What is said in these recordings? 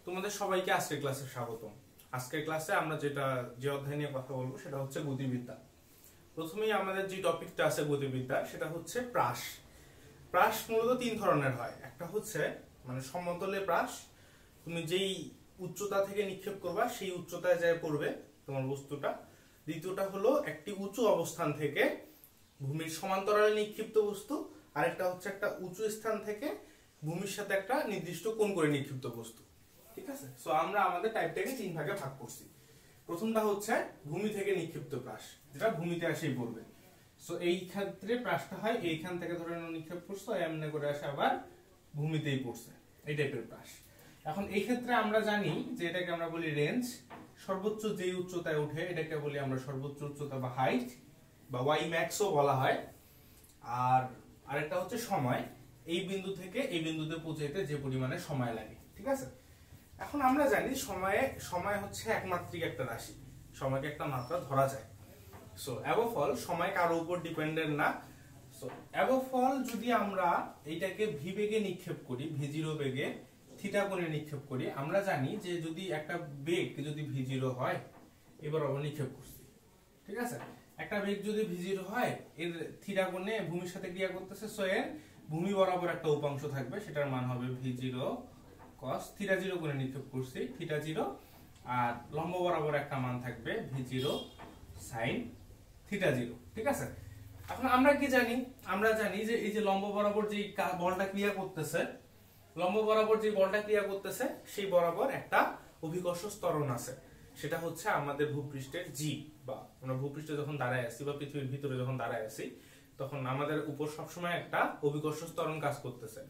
তোমাদের সবাইকে আজকের ক্লাসে স্বাগতম। আজকের ক্লাসে আমরা যে অধ্যায় নিয়ে কথা বলবো সেটা হচ্ছে গতিবিদ্যা। প্রথমেই আমাদের যে টপিকটা আছে গতিবিদ্যা সেটা হচ্ছে প্রাস। প্রাস মূলত তিন ধরনের হয়। একটা হচ্ছে মানে সমতলে প্রাস, তুমি যেই উচ্চতা থেকে নিক্ষেপ করবা সেই উচ্চতায় যায় পড়বে তোমার বস্তুটা। দ্বিতীয়টা হলো একটি উঁচু অবস্থান থেকে ভূমির সমান্তরালে নিক্ষিপ্ত বস্তু, আরেকটা হচ্ছে একটা উঁচু স্থান থেকে ভূমির সাথে একটা নির্দিষ্ট কোণ করে নিক্ষিপ্ত বস্তু। ঠিক আছে, সো আমরা আমাদের টাইপটাকে তিন ভাগে ভাগ করছি। প্রথমটা হচ্ছে ভূমি থেকে নিক্ষিপ্ত প্রাস, যেটা ভূমিতে এসেই পড়বে। সো এই ক্ষেত্রে প্রাসটা হয় এইখান থেকে ধরে নিক্ষেপ করছো, এমনি করে আসে আবার ভূমিতেই পড়ছে, এই টাইপের প্রাস। এখন এই ক্ষেত্রে আমরা জানি যে এটাকে আমরা বলি রেঞ্জ, সর্বোচ্চ যেই উচ্চতায় উঠে এটাকে বলি আমরা সর্বোচ্চ উচ্চতা বা হাইট বা ওয়াই ম্যাক্সও বলা হয়। আর আরেকটা হচ্ছে সময়, এই বিন্দু থেকে এই বিন্দুতে পৌঁছাইতে যে পরিমাণে সময় লাগে। ঠিক আছে, এখন আমরা জানি সময় হচ্ছে একমাত্রিক একটা রাশি, সময়কে একটা মাত্রা ধরা যায়। সো অ্যাবফল সময় কারো উপর ডিপেন্ডেন্ট না। সো অ্যাবফল যদি আমরা এইটাকে ভি বেগে নিক্ষেপ করি, v0 বেগে থিটা কোণে নিক্ষেপ করি, আমরা জানি যে যদি একটা বেগ যদি v0 হয়, এবার আবার নিক্ষেপ করছি। ঠিক আছে, একটা বেগ যদি v0 হয়, এর থিটা কোণে ভূমির সাথে ক্রিয়া করতেছে, সো এর ভূমি বরাবর একটা উপাংশ থাকবে, সেটার মান হবে v0 cos থিটা 0 করে নিক্ষেপ করছি থিটা 0, আর লম্ব বরাবর একটা মান থাকবে v0 sin থিটা 0। ঠিক আছে, এখন আমরা কি জানি? আমরা জানি যে এই যে লম্ব বরাবর যে বলটা ক্রিয়া করতেছে, সেই বরাবর একটা অভিকর্ষ ত্বরণ আছে, সেটা হচ্ছে আমাদের ভূপৃষ্ঠের জি, বা আমরা ভূপৃষ্ঠে যখন দাঁড়ায় আছি বা পৃথিবীর ভিতরে যখন দাঁড়ায় আছি, তখন আমাদের উপর সবসময় একটা অভিকর্ষ ত্বরণ কাজ করতেছে,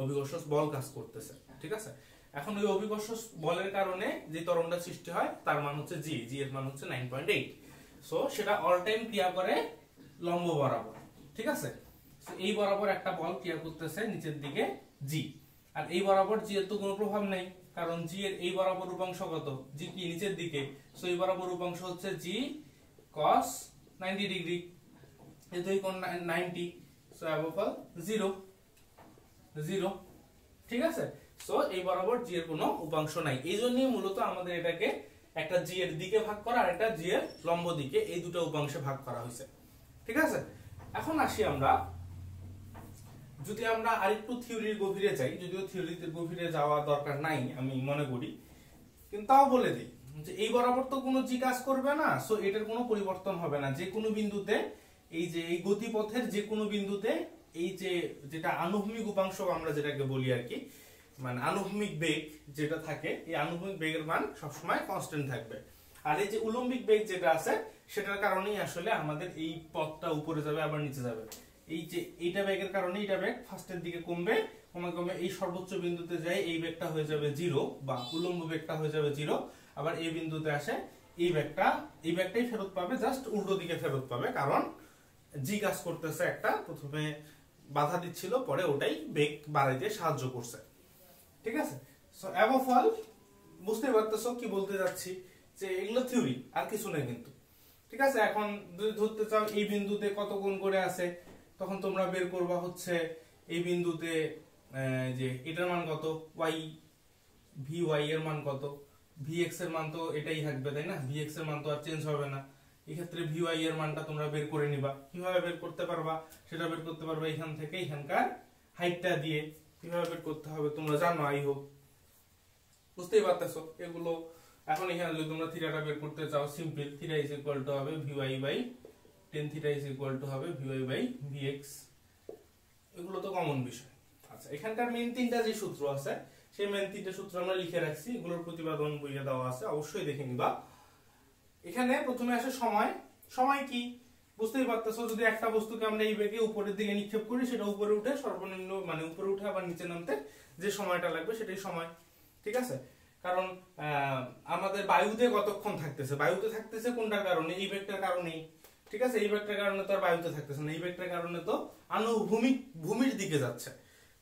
অভিকর্ষ বল কাজ করতেছে। ঠিক আছে, এখন ওই অভিকর্ষ বলের কারণে যে ত্বরণটা সৃষ্টি হয় তার মান হচ্ছে জি, এর মান হচ্ছে 9.8। সো সেটা অল টাইম ক্রিয়া করে লম্ব বরাবর। ঠিক আছে, এই বরাবর একটা বল ক্রিয়া করতেছে নিচের দিকে জি, আর এই বরাবর জি এর তো কোনো প্রভাব নেই, কারণ জি এর এই বরাবর উপাংশ কত? জি কি নিচের দিকে, সো এই বরাবর উপাংশ হচ্ছে জি cos 90 ডিগ্রি, এই দুই কোণ 90, সো অ্যাবফল 0। ঠিক আছে, সো এই বরাবর জি এর কোনো উপাংশ নাই, এই জন্যই মূলত আমাদের এটাকে একটা জি এর দিকে ভাগ করা আর একটা জি এর লম্ব দিকে, এই দুটো উপাংশে ভাগ করা হয়েছে। ঠিক আছে, এখন আসি আমরা, যদি আমরা আরেকটু থিওরির গভীরে যাই, যদিও থিওরিতে গভীরে যাওয়া দরকার নাই আমি মনে করি, কিন্তু তাও বলে দিই যে এই বরাবর তো কোনো জি কাজ করবে না, সো এটার কোনো পরিবর্তন হবে না। যে কোনো বিন্দুতে, এই যে এই গতিপথের যে কোনো বিন্দুতে, এই যে যেটা আনুভূমিক উপাংশ আমরা যেটাকে বলি আর কি, মানে আনুভূমিক বেগ যেটা থাকে, এই আনুভূমিক বেগের মান সবসময় কনস্ট্যান্ট থাকবে। আর এই যে উলম্বিক বেগ যেটা আছে, সেটার কারণেই আসলে আমাদের এই পথটা উপরে যাবে আবার নিচে যাবে। এই যে এইটা বেগের কারণে এইটা বেগ ফার্স্টের দিকে কমবে, কমে এই সর্বোচ্চ বিন্দুতে যায় এই বেগটা হয়ে যাবে 0, বা উলম্ব বেগটা হয়ে যাবে 0, আবার এই বিন্দুতে আসে এই বেগটাই ফেরত পাবে, জাস্ট উল্টো দিকে ফেরত পাবে, কারণ জি কাজ করতেছে একটা, প্রথমে বাধা দিচ্ছিল, পরে ওটাই বেগ বাড়াইতে সাহায্য করছে। ঠিক আছে, সো অ্যাবফল বুঝতে পারতেছো কি বলতে যাচ্ছি, যে এগুলো থিওরি আর কিছু নেই কিন্তু। ঠিক আছে, এখন যদি ধরতে চাও এই বিন্দুতে কত কোণ করে আছে, তখন তোমরা বের করবা হচ্ছে এই বিন্দুতে যে এটার মান কত, ওয়াই ভি ওয়াই এর মান কত, ভি এক্স এর মান তো এটাই থাকবে, তাই না? ভি এক্স এর মান তো আর চেঞ্জ হবে না। এই ক্ষেত্রে ভি ওয়াই এর মানটা তোমরা বের করে নিবা। কিভাবে বের করতে পারবা? সেটা বের করতে পারবা এখান থেকে এখানকার হাইটটা দিয়ে। কিভাবে বের করতে হবে তোমরা জানো, আই হোপ বুঝতেই পারতেছো এগুলো। এখন এখানে যদি তোমরা থিটাটা বের করতে চাও, simple, theta is equal to হবে VY by tan theta is equal to হবে ভিওয়াই বাই ভিএক্স। এগুলো তো কমন বিষয়। আচ্ছা, এখানকার মেইন তিনটা যে সূত্র আছে, সেই মেইন তিনটা সূত্র আমরা লিখে রাখছি, এগুলোর প্রতিপাদন বইয়ে দেওয়া আছে, অবশ্যই দেখে নিবা। এখানে প্রথমে আসে সময়। সময় কি বুঝতেই পারতেছো, যদি একটা বস্তুকে আমরা এই বেগে উপরের দিকে নিক্ষেপ করি, সেটা উপরে উঠে সর্বনিম্ন মানে উপরে উঠে আবার নিচে নামতে যে সময়টা লাগবে সেটাই সময়। ঠিক আছে, কারণ আমাদের বায়ুতে কতক্ষণ থাকতেছে, বায়ুতে থাকতেছে কোনটার কারণে? এই বেগটার কারণেই। ঠিক আছে, এই বেগটার কারণে তো আর বায়ুতে থাকতেছে না, এই বেগটার কারণে তো ভূমির দিকে যাচ্ছে,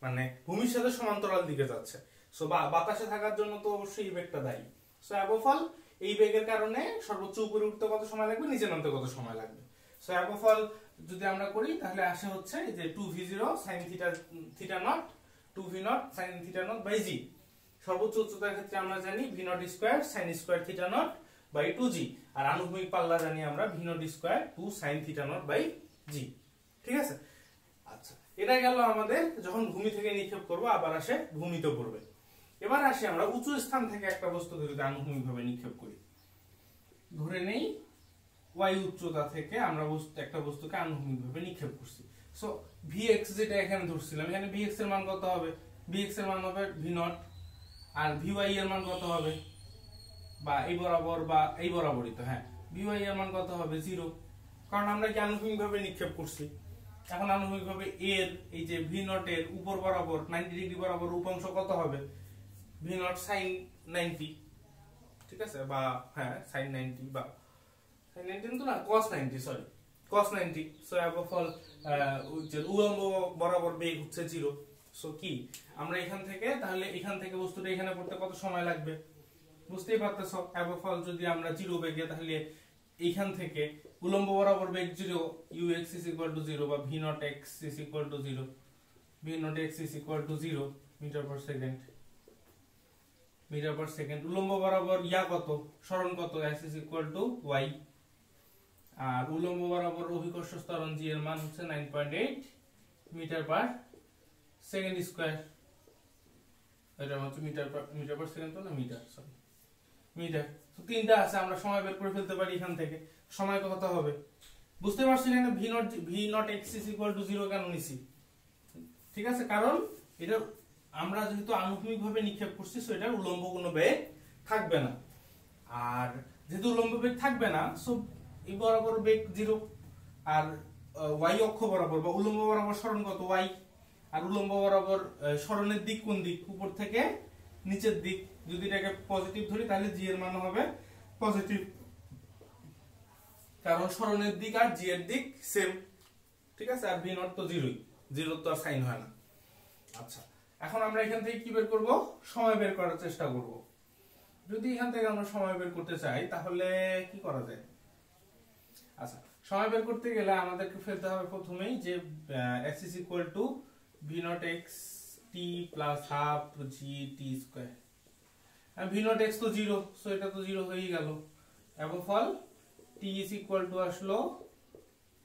মানে ভূমির সাথে সমান্তরাল দিকে যাচ্ছে। সো বাতাসে থাকার জন্য তো অবশ্যই এই বেগটা দায়ী। সো অ্যাবফল এই বেগের কারণে সর্বোচ্চ উপরে উঠতে কত সময় লাগবে, নিচে নামতে কত সময় লাগবে। সো অ্যাবফল যদি আমরা করি তাহলে আসে হচ্ছে যে 2v0 sin theta naught 2v0 sin theta naught by g. সর্বোচ্চ উচ্চতার ক্ষেত্রে আমরা জানি v naught square sin square theta naught by 2g, আর আনুভূমিক পাল্লা জানি আমরা v naught square 2 sin theta naught by g। ঠিক আছে, আচ্ছা এটা গেল আমাদের যখন ভূমি থেকে নিক্ষেপ করব, আবার আসে ভূমিতে পড়বে। এবার আসি আমরা উঁচু স্থান থেকে একটা বস্তু যদি আনুভূমিকভাবে নিক্ষেপ করি, ধরে নেই y উচ্চতা থেকে আমরা একটা বস্তুকে আনুভূমিকভাবে নিক্ষেপ করছি। সো vx যেটা এখানে ধরছিলাম, এখানে vx এর মান কত হবে? vx এর মান হবে v নট, আর vy এর মান কত হবে? বা এই বরাবর বা এই বরাবরই তো, হ্যাঁ vy এর মান কত হবে? 0, কারণ আমরা কি আনুভূমিকভাবে নিক্ষেপ করছি। এখন আনুভূমিকভাবে এর এই যে v নট এর উপর বরাবর 90 ডিগ্রি বরাবর উপাংশ কত হবে? v নট sin 90, ঠিক আছে, বা হ্যাঁ sin 90 বা sin 90 তো না cos 90, সরি cos 90। সো অ্যাবফল উলম্ব বরাবর বেগ হচ্ছে 0। সো কি আমরা এখান থেকে, তাহলে এখান থেকে বস্তুটা এখানে পড়তে কত সময় লাগবে? বুঝতেই পারতেছো, অ্যাবফল যদি আমরা 0 বেগে, তাহলে এইখান থেকে উলম্ব বরাবর বেগ 0, ux = 0 বা v naught x = 0, v naught x = 0 metre per second, metre per second. উলম্ব বরাবর ইয়া কত, সরণ কত, s = y, আর উলম্ব বরাবর অভিকর্ষ ত্বরণ g এর মান হচ্ছে 9.8 মিটার পার সেকেন্ড স্কয়ার। এটা হচ্ছে মিটার পার সেকেন্ড তো না, মিটার, সরি মিটার। তো তিনটা আছে, আমরা সময় বের করে ফেলতে পারি এখান থেকে। সময় কত হবে বুঝতে পারছি না, v নট x = 0 কেন নিছি? ঠিক আছে, কারণ এটা আমরা যেহেতু আনুভূমিকভাবে নিক্ষেপ করছি, সো এটার উলম্ব কোনো বেগ থাকবে না। আর যেহেতু উলম্ব বেগ থাকবে না, সো এই বরাবর বেগ 0, আর y অক্ষ বরাবর বা উলম্ব বরাবর সরণ কত, y, আর উলম্ব বরাবর সরণের দিক কোন দিক? উপর থেকে নিচের দিক। যদি এটাকে পজিটিভ ধরি তাহলে g এর মান হবে পজিটিভ, কারণ সরণের দিক আর g এর দিক সেম। ঠিক আছে, আর v নট তো 0ই, 0 তো আর সাইন হয় না। আচ্ছা, এখন আমরা এখান থেকে কি বের করব? সময় বের করার চেষ্টা করব। যদি এখান থেকে আমরা সময় বের করতে চাই তাহলে কি করা যায়? আচ্ছা, সময় বের করতে গেলে আমাদেরকে ফেলতে হবে প্রথমেই যে x = v naught x t plus half g t square. আর v নট x তো 0, সো এটা তো 0 হয়েই গেল। এবং ফল t = আসলো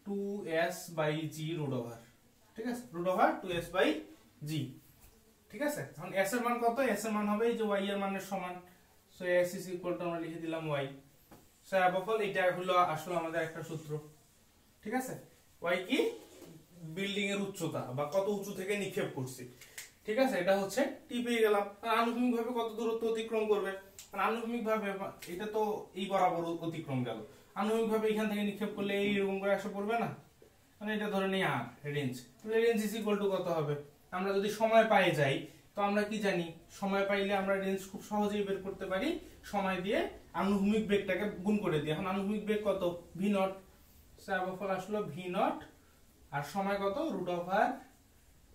2s/g রুট ওভার, ঠিক আছে, রুট ওভার 2s/g। ঠিক আছে, এখন s এর মান কত? s এর মান হবে এই যে y এর মানের সমান। সো s = আমরা লিখে দিলাম y। সো অ্যাবফল এটা হলো আসলে আমাদের একটা সূত্র। ঠিক আছে, y কি? বিল্ডিং এর উচ্চতা বা কত উঁচু থেকে নিক্ষেপ করছি। ঠিক আছে, এটা হচ্ছে t পেয়ে গেলাম। আর আনুভূমিকভাবে কত দূরত্ব অতিক্রম করবে? আর আনুভূমিকভাবে এটা তো এই বরাবর অতিক্রম গেল। আনুভূমিকভাবে এখান থেকে নিক্ষেপ করলে এই এরকম করে এসে পড়বে না, মানে এটা ধরে নেই r রেঞ্জ। তাহলে রেঞ্জ = কত হবে? আমরা যদি সময় পাই যাই, তো আমরা কি জানি? সময় পাইলে আমরা রেঞ্জ খুব সহজেই বের করতে পারি সময় দিয়ে আনুভূমিক বেগটাকে গুণ করে দিয়ে। এখন আনুভূমিক বেগ কত? v not. সো অ্যাবফল আসলো v নট, আর সময় কত?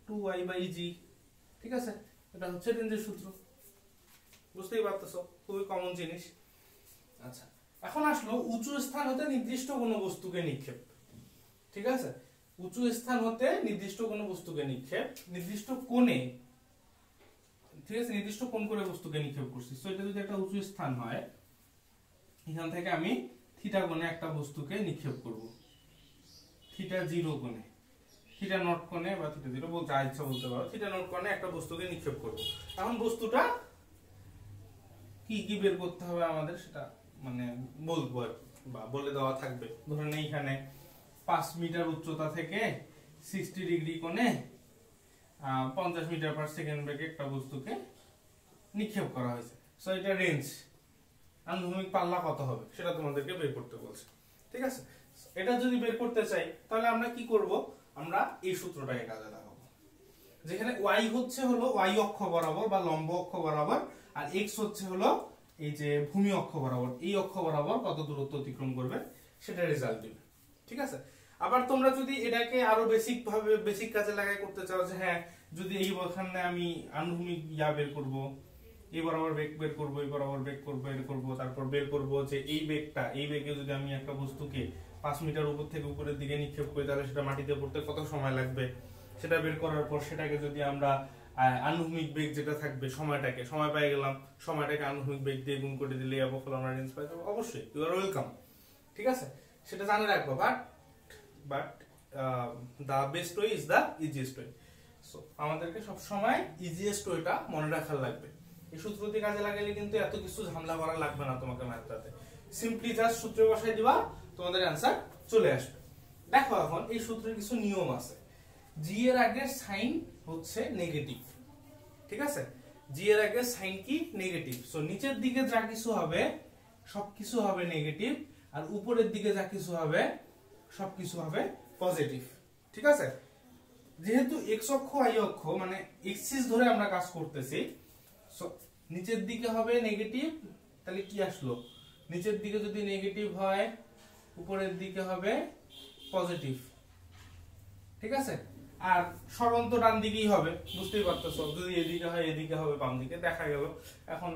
√2y/g। ঠিক আছে, এটা হচ্ছে রেঞ্জের সূত্র। বুঝতেই পারতেছো, খুবই কমন জিনিস। আচ্ছা, এখন আসলো উঁচু স্থান হতে নির্দিষ্ট কোনো বস্তুকে নিক্ষেপ। ঠিক আছে, উঁচু স্থান হতে নির্দিষ্ট কোনো বস্তুকে নিক্ষেপ, নির্দিষ্ট কোণে, ঠিক আছে, নির্দিষ্ট কোণ করে বস্তুকে নিক্ষেপ করছি। সো এটা যদি একটা উঁচু স্থান হয়, এখান থেকে আমি থিটা কোণে একটা বস্তুকে নিক্ষেপ করব, থিটা 0 কোণে, থিটা নট কোণে বা থিটা 0 বলতে ইচ্ছা বলতে পারো, থিটা নট কোণে একটা বস্তুকে নিক্ষেপ করব। এখন বস্তুটা কি কি বের করতে হবে আমাদের সেটা মানে বলবো বা বলে দেওয়া থাকবে। ধরেন এইখানে 5 মিটার উচ্চতা থেকে 60 ডিগ্রি কোণে 50 মিটার পার সেকেন্ড বেগে একটা বস্তুকে নিক্ষেপ করা হয়েছে। সো এটা রেঞ্জ, আনুভূমিক পাল্লা কত হবে সেটা তোমাদেরকে বের করতে বলছে। ঠিক আছে, এটা যদি বের করতে চাই তাহলে আমরা কি করব? আমরা এই সূত্রটাকে কাজে লাগাবো, যেখানে y হচ্ছে হলো y অক্ষ বরাবর বা লম্ব অক্ষ বরাবর, আর x হচ্ছে হলো এই যে ভূমি অক্ষ বরাবর, এই অক্ষ বরাবর কত দূরত্ব অতিক্রম করবে সেটা রেজাল্ট দিবে। ঠিক আছে, আবার তোমরা যদি এটাকে আরো বেসিক ভাবে বেসিক কাজে লাগাই করতে চাও, যে হ্যাঁ যদি এই ওখানে আমি আনুভূমিক ইয়া বের করব, এই বরাবর বেগ বের করব, এই বরাবর বেগ বের করব, তারপর বের করব যে এই বেগে যদি আমি একটা বস্তুকে 5 মিটার উপর থেকে উপরের দিকে নিক্ষেপ করি তাহলে সেটা মাটিতে পড়তে কত সময় লাগবে, সেটা বের করার পর সেটাকে যদি আমরা আনুভূমিক বেগ যেটা থাকবে সময় পেয়ে গেলাম, সময়টাকে আনুভূমিক বেগ দিয়ে গুণ করে দিলে অবফল আমরা রেঞ্জ পাই যাবো। অবশ্যই ইউ আর ওয়েলকাম, ঠিক আছে, সেটা জানে রাখবো। But the best way is the easiest way. So আমাদেরকে সব সময় ইজিয়েস্ট ওয়েটা মনে রাখার লাগবে। এই সূত্রটি কাজে লাগালে কিন্তু এত কিছু ঝামেলা করা লাগবে না তোমাকে ম্যাথটাতে। সিম্পলি জাস্ট সূত্র বসাই দিবা, তোমাদের অ্যান্সার চলে আসবে। দেখো এখন এই সূত্রের কিছু নিয়ম আছে। জি এর আগে সাইন হচ্ছে নেগেটিভ, ঠিক আছে, জি এর আগে সাইন কি নেগেটিভ। সো নিচের দিকে যা কিছু হবে সবকিছু হবে নেগেটিভ, আর উপরের দিকে যা কিছু হবে সবকিছু হবে পজিটিভ, ঠিক আছে। যেহেতু এক্স অক্ষ ওয়াই অক্ষ মানে এক্সিস ধরে আমরা কাজ করতেছি, সো নিচের দিকে হবে নেগেটিভ, তাহলে কি আসলো, নিচের দিকে যদি নেগেটিভ হয় উপরের দিকে হবে পজিটিভ, ঠিক আছে। আর সরণ তো ডান দিকেই হবে, বুঝতেই পারতেছো, যদি এদিকে হয় এদিকে হবে বাম দিকে, দেখা গেল। এখন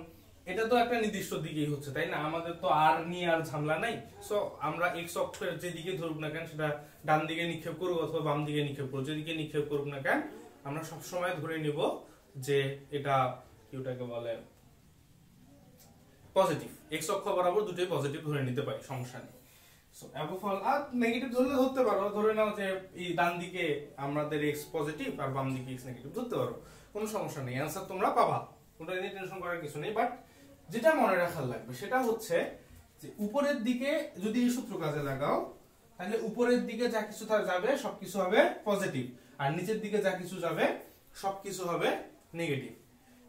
এটা তো একটা নির্দিষ্ট দিকেই হচ্ছে, তাই না, আমাদের তো আর নিয়ে আর ঝামেলা নাই। সো আমরা এক্স অক্ষের যেদিকে ধরুক না কেন সেটা ডান দিকে নিক্ষেপ করুক অথবা বাম দিকে নিক্ষেপ করুক, যেদিকে নিক্ষেপ করুক না কেন আমরা সব সময় ধরে নিব যে এটা কিটাকে বলে পজিটিভ। এক্স অক্ষ বরাবর দুটোই পজিটিভ ধরে নিতে পারি, সমস্যা নেই। সো অ্যাপোফল আর নেগেটিভ ধরতে পারো, ধরে নাও যে এই ডান দিকে আমাদের এক্স পজিটিভ আর বাম দিকে এক্স নেগেটিভ ধরতে পারো, কোনো সমস্যা নেই, অ্যানসার তোমরা পাবা, ওটা নিয়ে টেনশন করার কিছু নেই। বাট যেটা মনে রাখার লাগবে সেটা হচ্ছে যে উপরের দিকে যদি এই সূত্র কাজে লাগাও তাহলে উপরের দিকে যা কিছু যাবে সবকিছু হবে পজিটিভ, আর নিচের দিকে যা কিছু যাবে সবকিছু হবে নেগেটিভ,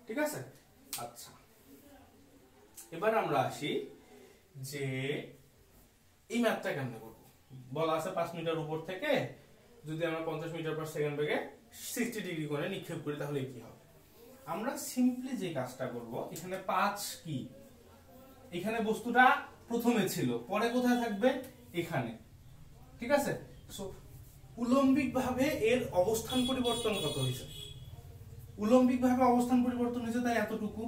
ঠিক আছে। আচ্ছা, এবার আমরা আসি যে এই ম্যাথটা কেমনে করব। বলা আছে 5 মিটার উপর থেকে যদি আমরা 50 মিটার পার সেকেন্ড বেগে 60 ডিগ্রি কোণে নিক্ষেপ করি তাহলে কি হবে। আমরা সিম্পলি যে কাজটা করব, এখানে 5 কি, এখানে বস্তুটা প্রথমে ছিল, পরে কোথায় থাকবে, এখানে, ঠিক আছে। সো উলম্বিক ভাবে এর অবস্থান পরিবর্তন কত হয়েছে, উলম্বিক ভাবে অবস্থান পরিবর্তন হয়েছে তাই এতটুকু,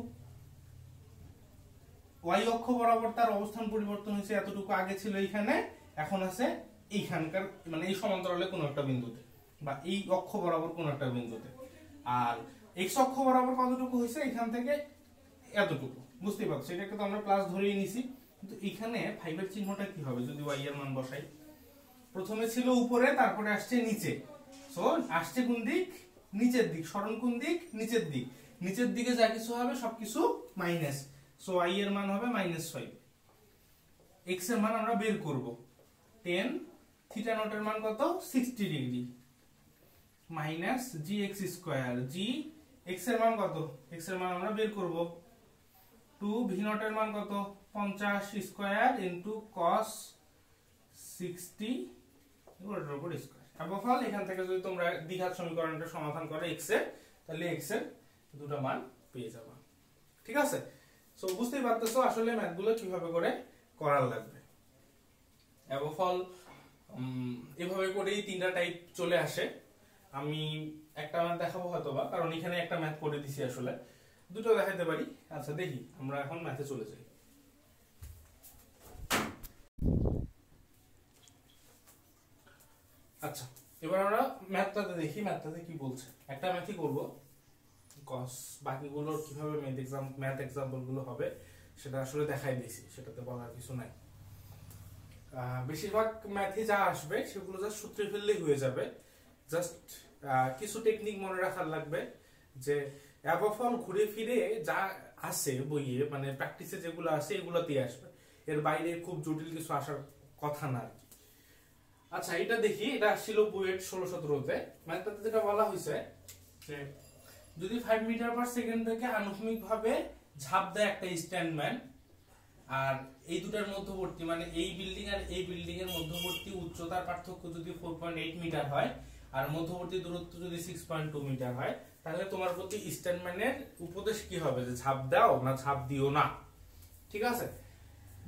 ওয়াই অক্ষ বরাবর তার অবস্থান পরিবর্তন হয়েছে এতটুকু, আগে ছিল এইখানে এখন আছে এইখানকার মানে এই সমান্তরালে কোনো একটা বিন্দুতে বা এই অক্ষ বরাবর কোনো একটা বিন্দুতে। আর এক্স অক্ষ বরাবর কতটুকু হয়েছে, এখান থেকে এতটুকু, বুঝতেই পারছো, এটাকে তো আমরা প্লাস ধরেই নিছি। কিন্তু এখানে 5 এর চিহ্নটা কি হবে যদি ওয়াই এর মান বসাই, প্রথমে ছিল উপরে তারপরে আসছে নিচে, সো আসছে কোন দিক, নিচের দিক, সরণ কোন দিক, নিচের দিক, নিচের দিকে যা কিছু হবে সবকিছু মাইনাস, সো y এর মান হবে -5, x এর মান আমরা বের করব 10, থিটা নট এর মান কত 60 degree minus gx square, g x এর মান কত, x এর মান আমরা বের করব 2, v নট এর মান কত 50 স্কয়ার ইনটু cos 60 এর উপর স্কয়ার। অবফল এখান থেকে যদি তোমরা দ্বিঘাত সমীকরণটা সমাধান করো x এর, তাহলে x এর দুটো মান পেয়ে যাবে, ঠিক আছে। সো বুঝতেই পারতেছো আসলে ম্যাথগুলো কিভাবে করে করার লাগবে। অবফল এভাবে করেই 3টা টাইপ চলে আসে। আমি একটা ম্যাথ দেখাবো হয়তোবা, কারণ এখানে একটা ম্যাথ করে দিছি, আসলে দুটো দেখাতে পারি। আচ্ছা দেখি, আমরা এখন ম্যাথে চলে যাই। আচ্ছা, এবার আমরা ম্যাথটাতে দেখি ম্যাথটাতে কি বলছে। একটা ম্যাথই করব, কস বাকিগুলো কিভাবে ম্যাথ এক্সাম্পল গুলো হবে সেটা আসলে দেখাই দিয়েছি, সেটাতে বলার কিছু নাই। বেশিরভাগ ম্যাথে যা আসবে সেগুলো জাস্ট সূত্রে ফেললেই হয়ে যাবে। জাস্ট কিছু টেকনিক মনে রাখার লাগবে, যে অ্যাবফল ঘুরে ফিরে যা আসে বইয়ে, মানে প্র্যাকটিসে যেগুলো আসে এগুলোতেই আসবে, এর বাইরে খুব জটিল কিছু আসার কথা না আর কি। আচ্ছা, এটা দেখি, এটা আসছিল বুয়েট 16-17-তে। ম্যাথটাতে যেটা বলা হয়েছে যে যদি 5 মিটার পার সেকেন্ড থেকে আনুভূমিক ভাবে ঝাঁপ দেয় একটা স্ট্যান্ডম্যান, আর এই দুটার মধ্যবর্তী মানে এই বিল্ডিং আর এই বিল্ডিং এর মধ্যবর্তী উচ্চতার পার্থক্য যদি 4.8 মিটার হয় আর মধ্যবর্তী দূরত্ব যদি 6.2 মিটার হয়, তাহলে তোমার প্রতি স্ট্যান্ডম্যানের উপদেশ কি হবে, যে ঝাঁপ দাও না ঝাঁপ দিও না, ঠিক আছে।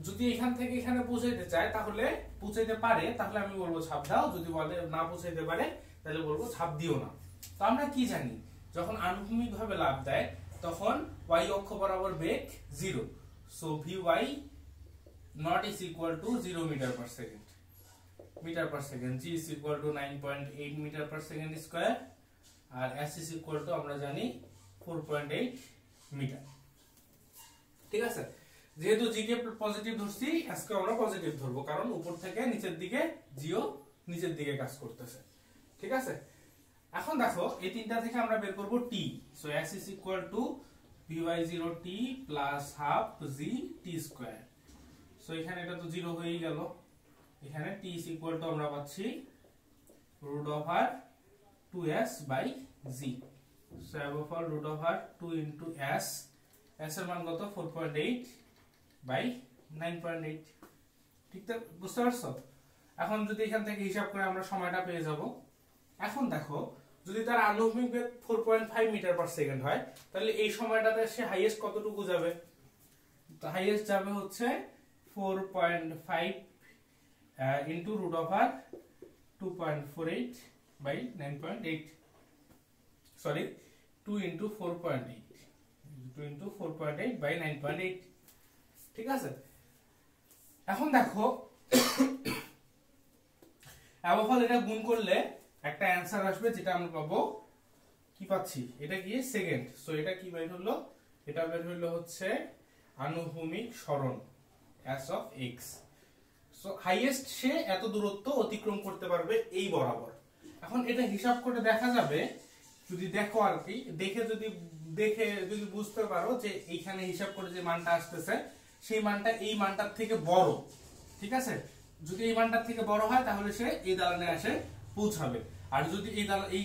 যদি এখান থেকে এখানে পৌঁছাইতে চায় তাহলে পৌঁছাইতে পারে, তাহলে আমি বলবো ঝাঁপ দাও, যদি বলে না পৌঁছাইতে পারে তাহলে বলবো ঝাঁপ দিও না। তো আমরা কি জানি, যখন আনুভূমিক ভাবে লাফ দেয় তখন y অক্ষ বরাবর বেগ 0, so vy not is equal to 0 meter per second, g is equal to 9.8 meter per second square, আর s is equal to আমরা জানি 4.8 মিটার। ঠিক আছে, যেহেতু g কে পজিটিভ ধরছি s কে আমরা পজিটিভ ধরবো, কারণ উপর থেকে নিচের দিকে g ও নিচের দিকে কাজ করতেছে। ঠিক আছে, এখন দেখো এই তিনটা থেকে আমরা বের করব t। So s is equal to v/0t plus half g t square। So এখানে এটা তো 0 হয়েই গেল, এখানে t is equal to আমরা পাচ্ছি root over 2s by g। So above all root over 2 into s, s এর মান কত 4.8 by 9.8। ঠিক তো, বুঝতে পারছো? এখন যদি এখান থেকে হিসাব করে আমরা সময়টা পেয়ে যাব। এখন দেখো যদি তার আনুভূমিক বেগ 4.5 মিটার পার সেকেন্ড হয়, তাহলে এই সময়টাতে সে হাইয়েস্ট কতটুকু যাবে? তো হাইয়েস্ট যাবে হচ্ছে 4.5 into root over 2.48 by 9.8, sorry 2 into 4.8, 2 into 4.8 by 9.8। ঠিক আছে, এখন দেখো অ্যাবভ এটা গুণ করলে একটা অ্যানসার আসবে, যেটা আমরা পাবো কি পাচ্ছি, এটা কি সেকেন্ড। সো এটা কি বের হলো? এটা বের হলো হচ্ছে আনুভূমিক সরণ s of x। So highest সে এত দূরত্ব অতিক্রম করতে পারবে এই বরাবর। এখন এটা হিসাব করে দেখা যাবে, যদি দেখো আর কি, দেখে যদি বুঝতে পারো যে এইখানে হিসাব করে যে মানটা আসতেছে সেই মানটা এই মানটার থেকে বড়। ঠিক আছে, যদি এই মানটার থেকে বড় হয় তাহলে সে এই দালানে এসে পৌঁছাবে, আর যদি এই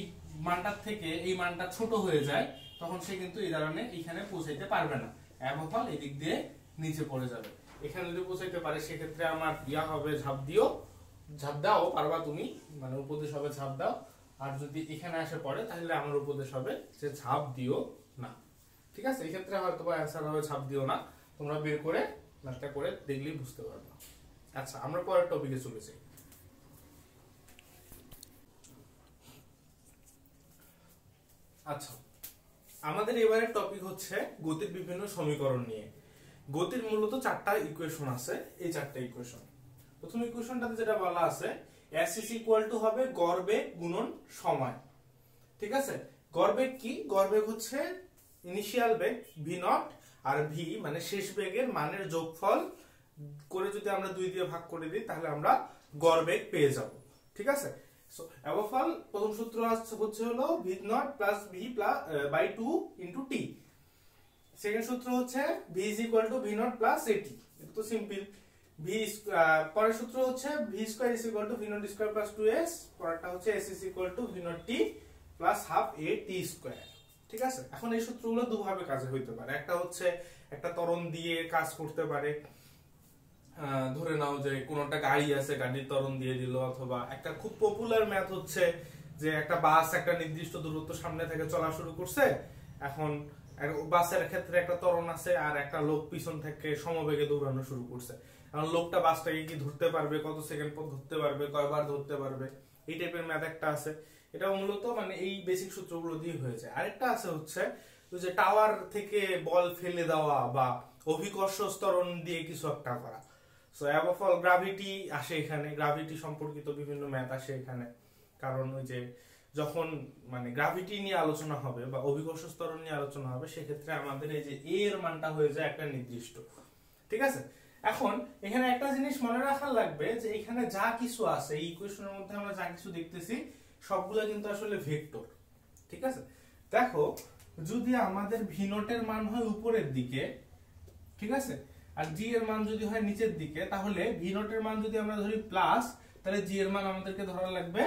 মানটার থেকে এই মানটা ছোট হয়ে যায় তখন সে কিন্তু এই দালানে এইখানে পৌঁছাইতে পারবে না, অ্যাবভ এই দিক দিয়ে নিচে পড়ে যাবে। এখানে যদি পৌঁছাইতে পারে সেক্ষেত্রে আমার ইয়া হবে ঝাঁপ দাও পারবা তুমি, মানে উপদেশ হবে ঝাঁপ দাও। আর যদি এখানে এসে পড়ে তাহলে আমার উপদেশ হবে যে ঝাঁপ দিও না। ঠিক আছে, এই ক্ষেত্রে হয়তো বা অ্যানসার হবে ঝাঁপ দিও না। তোমরা বের করে ম্যাথটা করে দেখলেই বুঝতে পারবা। আচ্ছা, আমরা পরের টপিকে চলে যাই। আচ্ছা, আমাদের এবারের টপিক হচ্ছে গতির বিভিন্ন সমীকরণ নিয়ে। গতির মূলত চারটা ইকুয়েশন আছে, এই চারটা ইকুয়েশন। প্রথম ইকুয়েশনটাতে যেটা বলা আছে s is equal to হবে গড় বেগ গুণন সময়। ঠিক আছে, গড় বেগ কি? গড় বেগ হচ্ছে ইনিশিয়াল বেগ v নট আর v মানে শেষ বেগের মানের যোগফল করে যদি আমরা 2 দিয়ে ভাগ করে দিই তাহলে আমরা গড় বেগ পেয়ে যাব। ঠিক আছে, সো above all প্রথম সূত্র হচ্ছে হলো v naught plus v by 2 into t। Second সূত্র হচ্ছে v is equal to v naught plus at। এটা তো সিম্পল। পরের সূত্র হচ্ছে v square is equal to v naught square plus 2s। পরেরটা হচ্ছে s is equal to v naught t plus half a t square. ঠিক আছে, এখন এই সূত্রগুলো দুভাবে কাজে হইতে পারে। একটা হচ্ছে একটা ত্বরণ দিয়ে কাজ করতে পারে, ধরে নাও যে কোন একটা গাড়ি আছে, গাড়ির ত্বরণ দিয়ে দিল, অথবা একটা খুব পপুলার ম্যাথ হচ্ছে যে একটা বাস একটা নির্দিষ্ট দূরত্ব সামনে থেকে চলা শুরু করছে, এখন বাসের ক্ষেত্রে একটা ত্বরণ আছে আর একটা লোক পিছন থেকে সমবেগে দৌড়ানো শুরু করছে। এখন লোকটা বাসটাকে কি ধরতে পারবে, কত সেকেন্ড পর ধরতে পারবে, কয়বার ধরতে পারবে, এই টাইপের ম্যাথ একটা আছে। এটা মূলত মানে এই বেসিক সূত্রগুলো দিয়ে হয়েছে। আরেকটা আছে হচ্ছে যে টাওয়ার থেকে বল ফেলে দেওয়া বা অভিকর্ষ ত্বরণ দিয়ে কিছু একটা করা। সো অ্যাবভ অল গ্র্যাভিটি আসে এখানে, গ্র্যাভিটি সম্পর্কিত বিভিন্ন ম্যাথ আসে এখানে। কারণ ওই যে যখন মানে গ্র্যাভিটি নিয়ে আলোচনা হবে বা অভিকর্ষ ত্বরণ নিয়ে আলোচনা হবে সেক্ষেত্রে আমাদের এই যে a এর মানটা হয়ে যায় একটা নির্দিষ্ট। ঠিক আছে, এখন এখানে একটা জিনিস মনে রাখা লাগবে যে এখানে যা কিছু আছে এই ইকুয়েশনের মধ্যে আমরা যা কিছু দেখতেছি সবগুলো কিন্তু আসলে ভেক্টর। ঠিক আছে, দেখো যদি আমাদের v নটের মান হয় উপরের দিকে, ঠিক আছে, আর g এর মান যদি হয় নিচের দিকে, তাহলে v নটের মান যদি আমরা ধরি প্লাস, তাহলে g এর মান আমাদেরকে ধরা লাগবে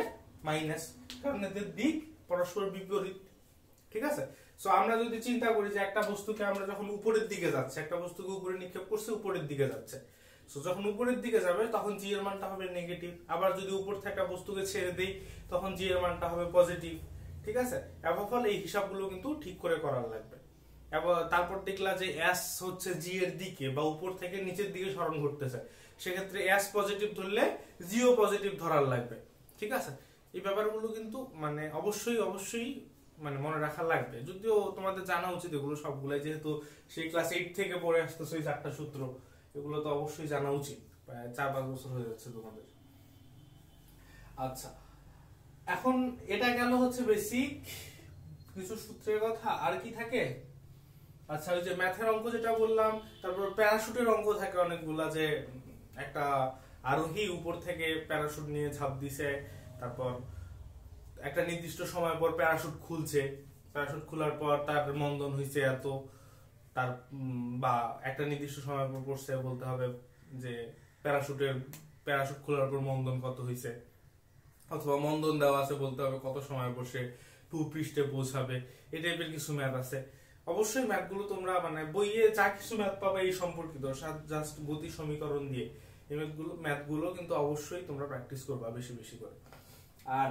মাইনাস, কারণ এদের দিক পরস্পর বিপরীত। ঠিক আছে, সো আমরা যদি চিন্তা করি যে একটা বস্তুকে আমরা যখন উপরের দিকে যাচ্ছে, একটা বস্তুকে উপরে নিক্ষেপ করছে, উপরের দিকে যাচ্ছে, সো যখন উপরের দিকে যাবে তখন জি এর মানটা হবে নেগেটিভ। আবার যদি উপর থেকে একটা বস্তুকে ছেড়ে দেই তখন জি এর মানটা হবে পজিটিভ। ঠিক আছে, এভাবে এই হিসাবগুলো কিন্তু ঠিক করে করার লাগবে। এবং তারপর দেখলা যে এস হচ্ছে জি এর দিকে বা উপর থেকে নিচের দিকে সরণ ঘটতেছে, সেক্ষেত্রে এস পজিটিভ ধরলে জিও পজিটিভ ধরার লাগবে। ঠিক আছে, এই ব্যাপারগুলো কিন্তু মানে অবশ্যই মানে মনে রাখা লাগবে, যদিও তোমাদের জানা উচিত এগুলো সবগুলাই, যেহেতু সেই ক্লাস 8 থেকে পড়ে আসতেছে ওই চারটা সূত্র, এগুলো তো অবশ্যই জানা উচিত, প্রায় 4-5 বছর হয়ে যাচ্ছে তোমাদের। আচ্ছা, এখন এটা গেল হচ্ছে বেসিক কিছু সূত্রের কথা আর কি থাকে। আচ্ছা, ওই যে ম্যাথের অঙ্ক যেটা বললাম, তারপর প্যারাশুটের অঙ্ক থাকে অনেকগুলা, যে একটা আরোহী উপর থেকে প্যারাশুট নিয়ে ঝাঁপ দিছে, তারপর একটা নির্দিষ্ট সময় পর প্যারাশুট খুলছে, প্যারাশুট খোলার পর তার মন্দন হয়েছে এত, তার বা একটা নির্দিষ্ট সময় পর পড়ছে, বলতে হবে যে প্যারাশুট খোলার পর মন্দন কত হয়েছে, অথবা মন্দন দেওয়া আছে বলতে হবে কত সময় পর সে পৃষ্ঠে পৌঁছাবে। এই টাইপের কিছু ম্যাথ আছে। অবশ্যই ম্যাথগুলো তোমরা মানে বইয়ে যা কিছু ম্যাথ পাবে এই সম্পর্কিত জাস্ট গতি সমীকরণ দিয়ে, এই ম্যাথগুলো কিন্তু অবশ্যই তোমরা প্র্যাকটিস করবা বেশি বেশি করে। আর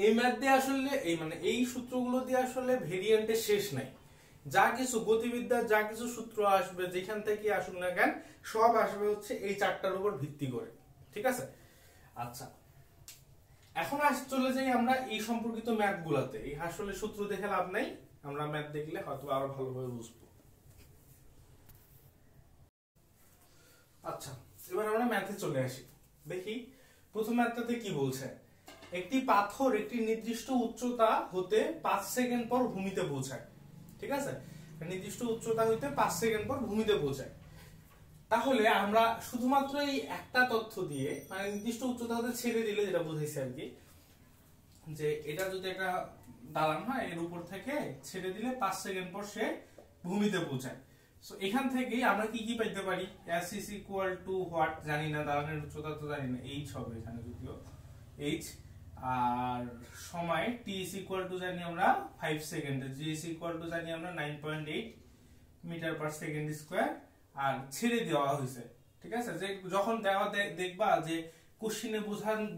এই ম্যাথ দিয়ে আসলে এই সূত্রগুলো দিয়ে আসলে ভেরিয়েন্টের শেষ নাই। যা কিছু গতিবিদ্যার যা কিছু সূত্র আসবে, যেখান থেকে আসুক না কেন, সব আসবে হচ্ছে এই চারটার উপর ভিত্তি করে। ঠিক আছে? আচ্ছা, এখন চলে যাই আমরা এই সম্পর্কিত ম্যাথ গুলাতে। এই আসলে সূত্র দেখে লাভ নাই, আমরা ম্যাথ দেখলে হয়তো আরো ভালোভাবে বুঝবো। আচ্ছা, এবার আমরা ম্যাথে চলে আসি। দেখি প্রথম ম্যাথটাতে কি বলছে। একটি পাথর একটি নির্দিষ্ট উচ্চতা হতে 5 সেকেন্ড পর ভূমিতে পৌঁছায়। ঠিক আছে? নির্দিষ্ট উচ্চতা হইতে 5 সেকেন্ড পর ভূমিতে পৌঁছায়। তাহলে আমরা শুধুমাত্র এই একটা তথ্য দিয়ে, মানে নির্দিষ্ট উচ্চতা হতে ছেড়ে দিলে যেটা বুঝাইছে আর কি, যে এটা যদি একটা দালান হয়, এর উপর থেকে ছেড়ে দিলে 5 সেকেন্ড পর সে ভূমিতে পৌঁছায়। সো এখান থেকেই আমরা কি কি পাইতে পারি। s is equal to what জানি না, দালানের উচ্চতা তো জানি না, h হবে এখানে যদিও h, আর সময় t is equal to জানি আমরা 5 second, g is equal to জানি আমরা 9.8 মিটার পার সেকেন্ড স্কয়ার, আর ছেড়ে দেওয়া হয়েছে। ঠিক আছে? যে যখন দেখবা যে কোশ্চেনে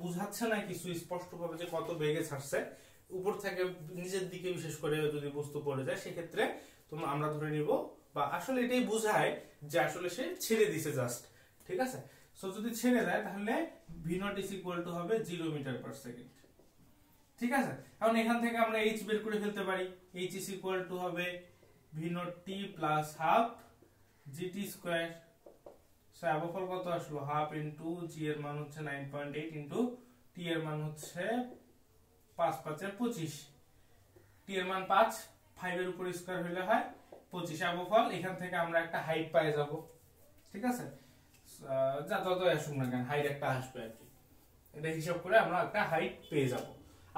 বুঝাচ্ছে না কিছু স্পষ্টভাবে যে কত বেগে ছাড়ছে, উপর থেকে নিচের দিকে বিশেষ করে যদি বস্তু পড়ে যায়, সেক্ষেত্রে আমরা ধরে নিব বা আসলে এটাই বোঝায় যে আসলে সে ছেড়ে দিছে জাস্ট। ঠিক আছে? সো যদি ছেড়ে দেয় তাহলে v naught is equal to হবে 0 মিটার পার সেকেন্ড। ঠিক আছে? এখন এখান থেকে আমরা h বের করে ফেলতে পারি। h is equal to হবে v naught t plus half gt square. So অবফল কত আসলো, হাফ ইনটু g এর মান হচ্ছে 9.8 ইনটু t এর মান হচ্ছে 5 5 এর 25, t এর মান 5, 5 এর উপর স্কয়ার হলে হয় 25। অবফল এখান থেকে আমরা একটা হাইট পেয়ে যাব। ঠিক আছে? যা যতই আসুক না কেন, হাইট একটা আসবে আর কি। এটা হিসাব করে আমরা একটা হাইট পেয়ে যাব।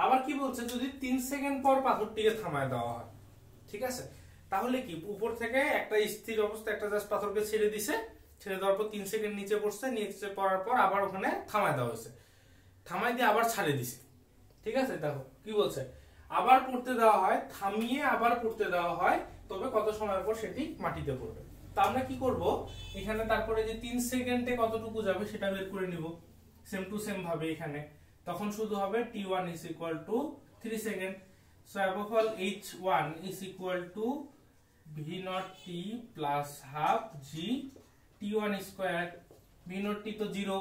আবার কি বলছে, যদি 3 সেকেন্ড পর পাথরটিকে থামায় দেওয়া হয়। ঠিক আছে? তাহলে কি, উপর থেকে একটা স্থির অবস্থা একটা জাস্ট পাথরকে ছেড়ে দিছে, ছেড়ে দেওয়ার পর 3 সেকেন্ড নিচে পড়ছে, নিচে পড়ার পর আবার ওখানে থামায় দেওয়া হয়েছে, থামাই দিয়ে আবার ছাড়ে দিছে। ঠিক আছে? দেখো কি বলছে, আবার পড়তে দেওয়া হয়, থামিয়ে আবার পড়তে দেওয়া হয়, তবে কত সময় পর সেটি মাটিতে পড়বে। তো আমরা কি করব, এখানে তারপরে যে 3 সেকেন্ডে কতটুকু যাবে সেটা বের করে নিব সেম টু সেম ভাবে এখানে। তখন শুধু হবে t1 is equal to 3 second. So অ্যাবফল h1 is equal to v naught t plus half g t1 square। v naught t তো 0,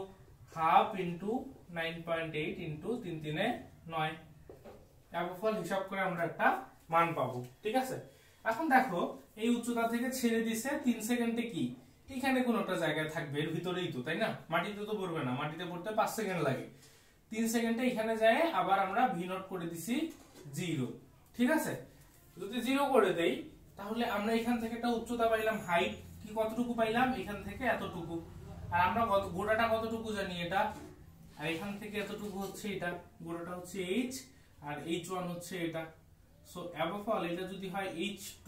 half into 9.8 into 3 3 9। অ্যাবফল হিসাব করে আমরা একটা মান পাবো। ঠিক আছে? এখন দেখো এই উচ্চতা থেকে ছেড়ে দিছে 3 সেকেন্ডে, কি এখানে কোন একটা জায়গায় থাকবে, এর ভিতরেই তো, তাই না? মাটিতে তো পড়বে না, মাটিতে পড়তে 5 সেকেন্ড লাগে। 3 সেকেন্ডে এখানে যায় আবার আমরা v naught করে দিছি 0। ঠিক আছে? যদি 0 করে দেই তাহলে আমরা এখান থেকে একটা উচ্চতা পাইলাম, হাইট কি কতটুকু পাইলাম, এখান থেকে এতটুকু, আর আমরা গোটাটা কতটুকু জানি এটা, আর এখান থেকে এতটুকু হচ্ছে এটা, গোটাটা হচ্ছে h আর h1 হচ্ছে এটা। সো অ্যাবফল এটা যদি হয় h2,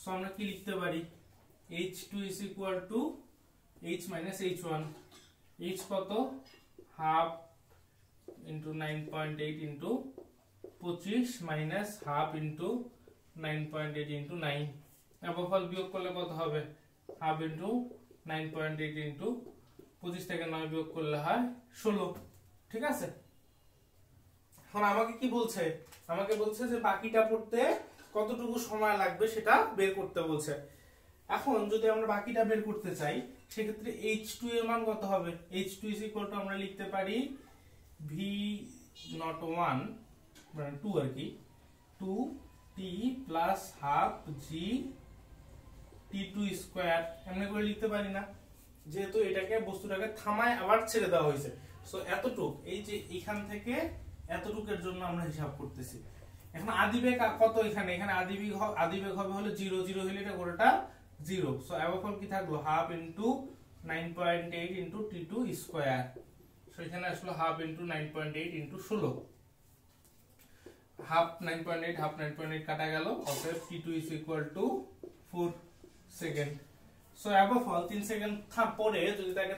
সো আমরা কি লিখতে পারি, h2 is equal to h minus h1। h কত, half into 9.8 into 25 minus half into 9.8 into 9। অ্যাবফল বিয়োগ করলে কত হবে, হাফ into 9.8 into 25 থেকে 9 বিয়োগ করলে হয় 16। ঠিক আছে? এখন আমাকে কি বলছে, আমাকে বলছে যে বাকিটা পড়তে কতটুকু সময় লাগবে সেটা বের করতে বলছে। এখন যদি আমরা বাকিটা বের করতে চাই, সেক্ষেত্রে h2 এর মান কত হবে, h2 is equal to আমরা লিখতে পারি v naught 1 মানে 2 আর কি, 2t plus half g t2 square. এমনি করে লিখতে পারি না, যেহেতু এটাকে বস্তুটাকে থামায় আবার ছেড়ে দেওয়া হয়েছে। সো এতটুক, এই যে এখান থেকে এতটুকের জন্য আমরা হিসাব করতেছি, এখন আদিবেগ কত এখানে, এখানে আদিবেগ হবে হলো 0, 0 হলে এটা গোটাটা 0। সো অ্যাবভ অল কি থাকলো half into 9.8 into t2 square. So এখানে আসলো half into 9.8 into 16, half 9.8 half 9.8 কাটা গেল, অতএব t2 is equal two 4 second. So above all 3 second পরে যদি তাকে